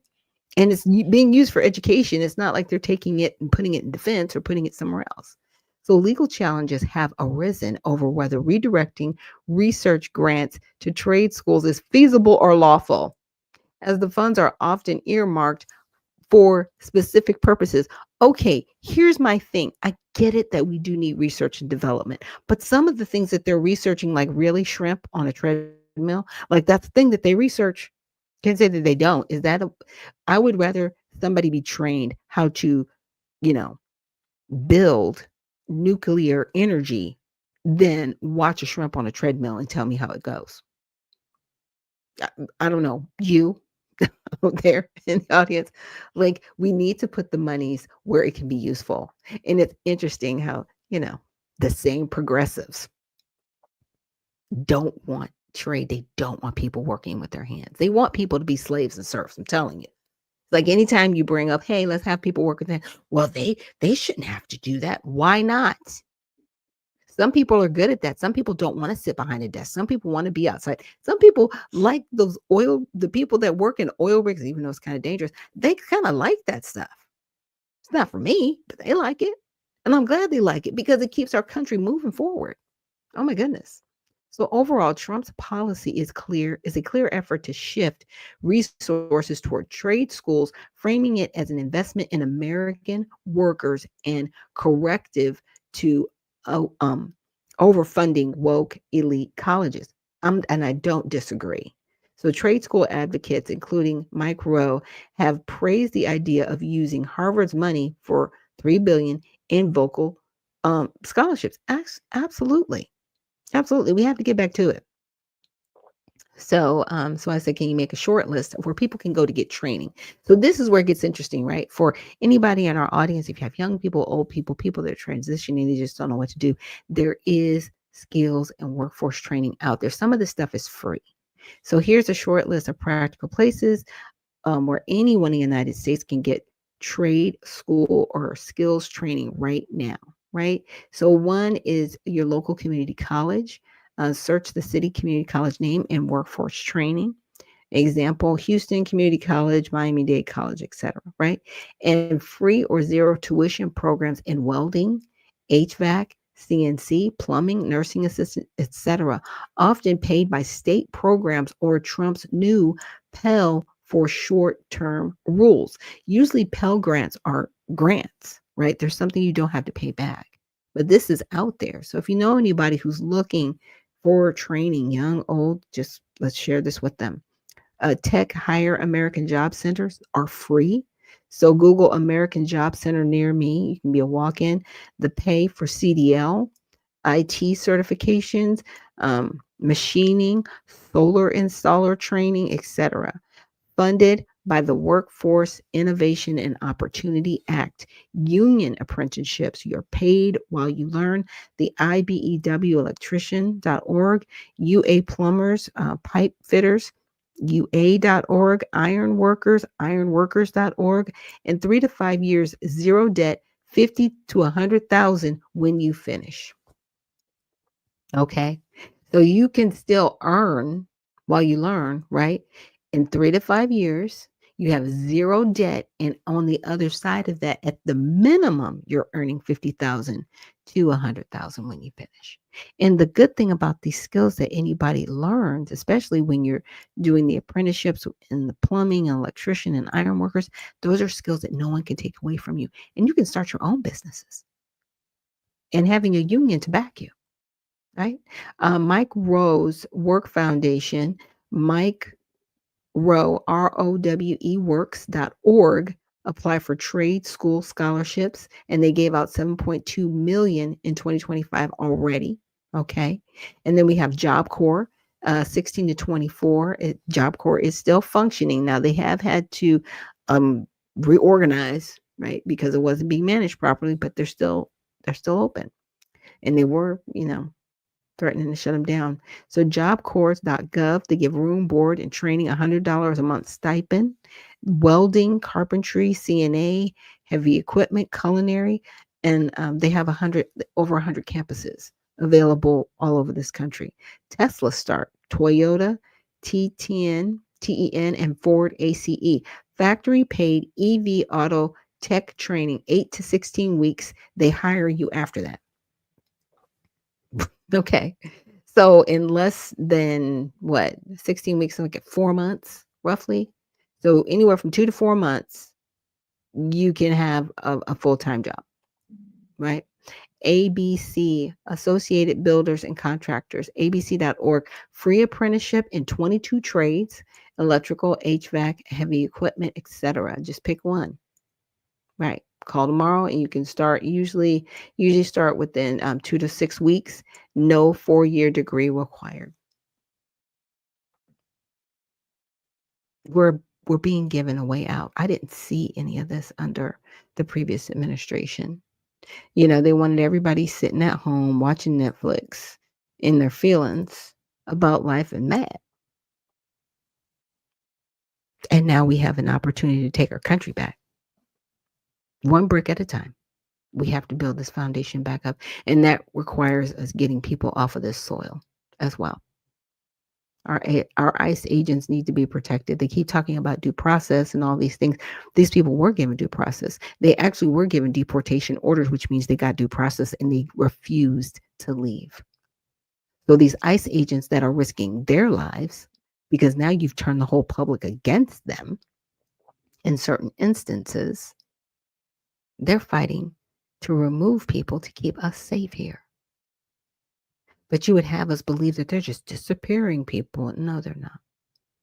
And it's being used for education. It's not like they're taking it and putting it in defense or putting it somewhere else. So legal challenges have arisen over whether redirecting research grants to trade schools is feasible or lawful, as the funds are often earmarked for specific purposes. Okay, here's my thing. I get it that we do need research and development, but some of the things that they're researching, like really shrimp on a treadmill, like that's the thing that they research. Can't say that they don't. I would rather somebody be trained how to, build nuclear energy than watch a shrimp on a treadmill and tell me how it goes. I don't know. You out there in the audience, like, we need to put the monies where it can be useful. And it's interesting how, the same progressives don't want trade. They don't want people working with their hands. They want people to be slaves and serfs. I'm telling you. Like, anytime you bring up, hey, let's have people work with that. Well, they shouldn't have to do that. Why not? Some people are good at that. Some people don't want to sit behind a desk. Some people want to be outside. Some people like the people that work in oil rigs, even though it's kind of dangerous, they kind of like that stuff. It's not for me, but they like it. And I'm glad they like it because it keeps our country moving forward. Oh my goodness. So overall, Trump's policy is a clear effort to shift resources toward trade schools, framing it as an investment in American workers and corrective to overfunding woke elite colleges. And I don't disagree. So trade school advocates, including Mike Rowe, have praised the idea of using Harvard's money for $3 billion in vocal scholarships. Absolutely. Absolutely. We have to get back to it. So I said, can you make a short list of where people can go to get training? So this is where it gets interesting, right? For anybody in our audience, if you have young people, old people, people that are transitioning, they just don't know what to do, there is skills and workforce training out there. Some of this stuff is free. So here's a short list of practical places where anyone in the United States can get trade school or skills training right now, right? So one is your local community college. Search the city community college name and workforce training. Example, Houston Community College, Miami-Dade College, etc., right? And free or zero tuition programs in welding, HVAC, CNC, plumbing, nursing assistant, etc., often paid by state programs or Trump's new Pell for short-term rules. Usually Pell grants are grants, right? There's something you don't have to pay back. But this is out there. So if you know anybody who's looking for training, young, old, just let's share this with them. Tech Hire American Job Centers are free. So Google American Job Center near me. You can be a walk-in. The pay for CDL, IT certifications, machining, solar installer training, etc. Funded by the Workforce Innovation and Opportunity Act. Union apprenticeships, you're paid while you learn. The IBEW electrician.org, UA plumbers, pipe fitters, UA.org, iron workers, ironworkers.org, and 3 to 5 years, zero debt, 50 to 100,000 when you finish. Okay. So you can still earn while you learn, right? In 3 to 5 years, you have zero debt. And on the other side of that, at the minimum, you're earning 50,000 to 100,000 when you finish. And the good thing about these skills that anybody learns, especially when you're doing the apprenticeships in the plumbing and electrician and iron workers, those are skills that no one can take away from you. And you can start your own businesses and having a union to back you, right? Mike Rowe's Work Foundation, Mike Rowe, ROWE works.org, apply for trade school scholarships, and they gave out 7.2 million in 2025 already. Okay. And then we have Job Corps, 16 to 24. Job Corps is still functioning. Now they have had to reorganize, right? Because it wasn't being managed properly, but they're still open. And they were, threatening to shut them down. So jobcorps.gov, they give room, board, and training $100 a month stipend. Welding, carpentry, CNA, heavy equipment, culinary, and they have over 100 campuses available all over this country. Tesla start, Toyota, TEN, and Ford ACE. Factory paid EV auto tech training, 8 to 16 weeks. They hire you after that. Okay. So in less than 16 weeks, like at 4 months, roughly. So anywhere from 2 to 4 months, you can have a full-time job, right? ABC, Associated Builders and Contractors, abc.org, free apprenticeship in 22 trades, electrical, HVAC, heavy equipment, etc. Just pick one, right? Call tomorrow and you can start, usually start within 2 to 6 weeks. No 4-year degree required. We're being given a way out. I didn't see any of this under the previous administration. They wanted everybody sitting at home watching Netflix in their feelings about life and mad. And now we have an opportunity to take our country back. One brick at a time. We have to build this foundation back up. And that requires us getting people off of this soil as well. Our ICE agents need to be protected. They keep talking about due process and all these things. These people were given due process. They actually were given deportation orders, which means they got due process and they refused to leave. So these ICE agents that are risking their lives, because now you've turned the whole public against them in certain instances, they're fighting to remove people to keep us safe here. But you would have us believe that they're just disappearing people. No, they're not.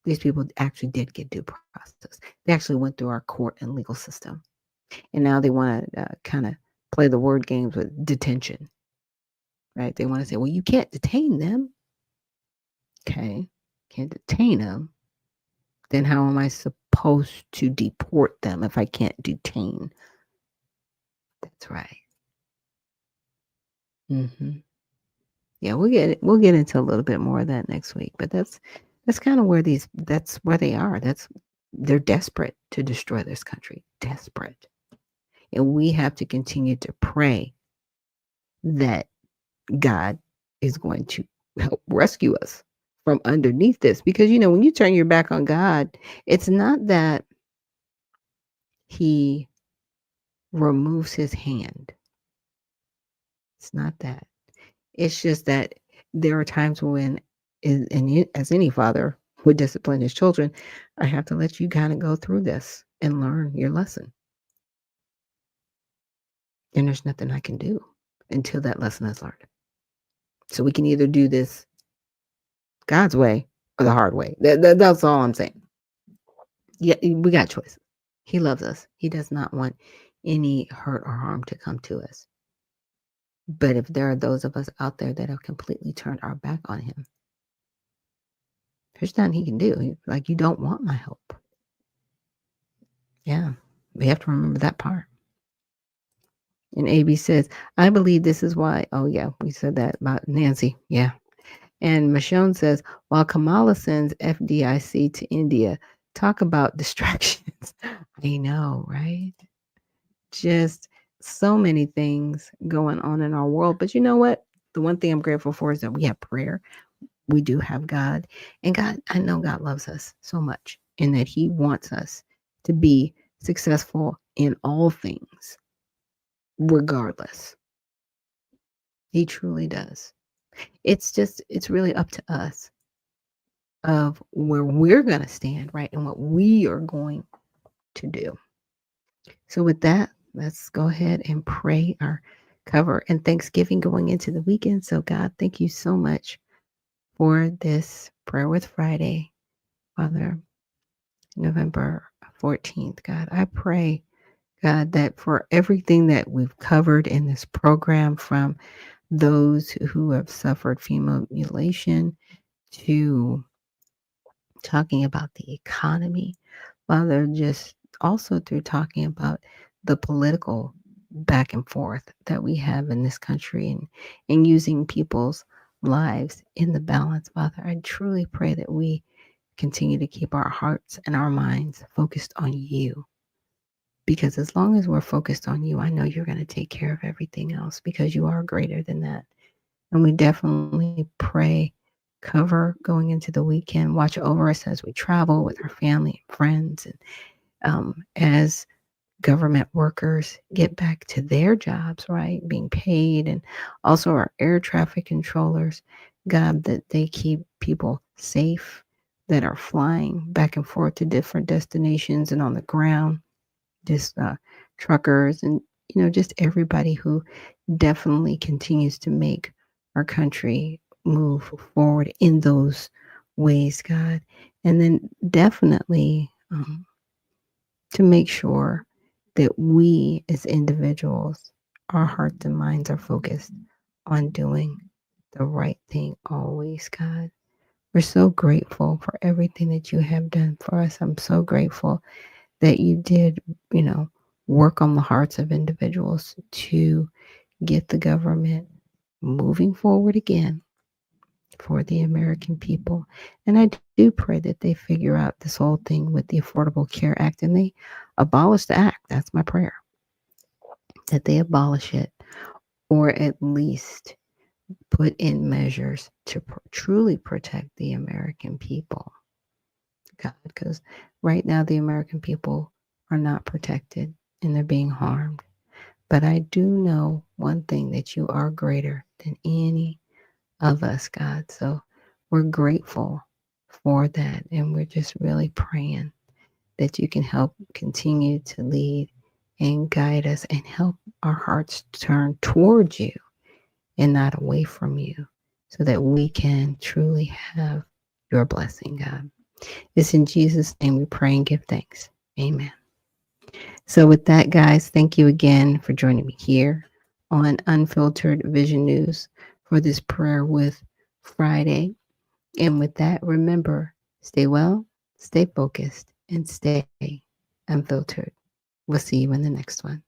These people actually did get due process. They actually went through our court and legal system. And now they want to kind of play the word games with detention, right? They want to say, well, you can't detain them. Okay, can't detain them. Then how am I supposed to deport them if I can't detain? That's right. Yeah, we'll get into a little bit more of that next week. But that's kind of where that's where they are. They're desperate to destroy this country. Desperate. And we have to continue to pray that God is going to help rescue us from underneath this. Because when you turn your back on God, it's not that he removes his hand. It's not that. It's just that there are times when, as any father would discipline his children, I have to let you kind of go through this and learn your lesson. And there's nothing I can do until that lesson is learned. So we can either do this God's way or the hard way. That's all I'm saying. Yeah, we got choices. He loves us. He does not want any hurt or harm to come to us. But if there are those of us out there that have completely turned our back on him, there's nothing he can do. Like, you don't want my help. Yeah, we have to remember that part. And AB says, I believe this is why. Oh, yeah, we said that about Nancy. Yeah. And Michonne says, while Kamala sends FDIC to India, talk about distractions. I know, right? Just so many things going on in our world. But you know what? The one thing I'm grateful for is that we have prayer. We do have God. And God, I know God loves us so much and that he wants us to be successful in all things, regardless. He truly does. it's really up to us of where we're going to stand, right? And what we are going to do. So with that, let's go ahead and pray our cover and Thanksgiving going into the weekend. So God, thank you so much for this Prayer with Friday, Father, November 14th. God, I pray, God, that for everything that we've covered in this program, from those who have suffered female mutilation to talking about the economy, Father, just also through talking about the political back and forth that we have in this country, and using people's lives in the balance, Father, I truly pray that we continue to keep our hearts and our minds focused on you. Because as long as we're focused on you, I know you're going to take care of everything else, because you are greater than that. And we definitely pray, cover going into the weekend, watch over us as we travel with our family and friends, and as government workers get back to their jobs, right, being paid, and also our air traffic controllers, God, that they keep people safe that are flying back and forth to different destinations and on the ground, just truckers, and just everybody who definitely continues to make our country move forward in those ways, God. And then definitely to make sure that we as individuals, our hearts and minds are focused on doing the right thing always, God. We're so grateful for everything that you have done for us. I'm so grateful that you did, work on the hearts of individuals to get the government moving forward again for the American people. And I do pray that they figure out this whole thing with the Affordable Care Act and they abolish the act. That's my prayer. That they abolish it, or at least put in measures to truly protect the American people. God, because right now the American people are not protected and they're being harmed. But I do know one thing, that you are greater than any of us, God. So we're grateful for that. And we're just really praying that you can help continue to lead and guide us and help our hearts turn towards you and not away from you, so that we can truly have your blessing, God. It's in Jesus' name we pray and give thanks. Amen. So with that, guys, thank you again for joining me here on Unfiltered Vision News for this Prayer with Friday. And with that, remember, stay well, stay focused, and stay unfiltered. We'll see you in the next one.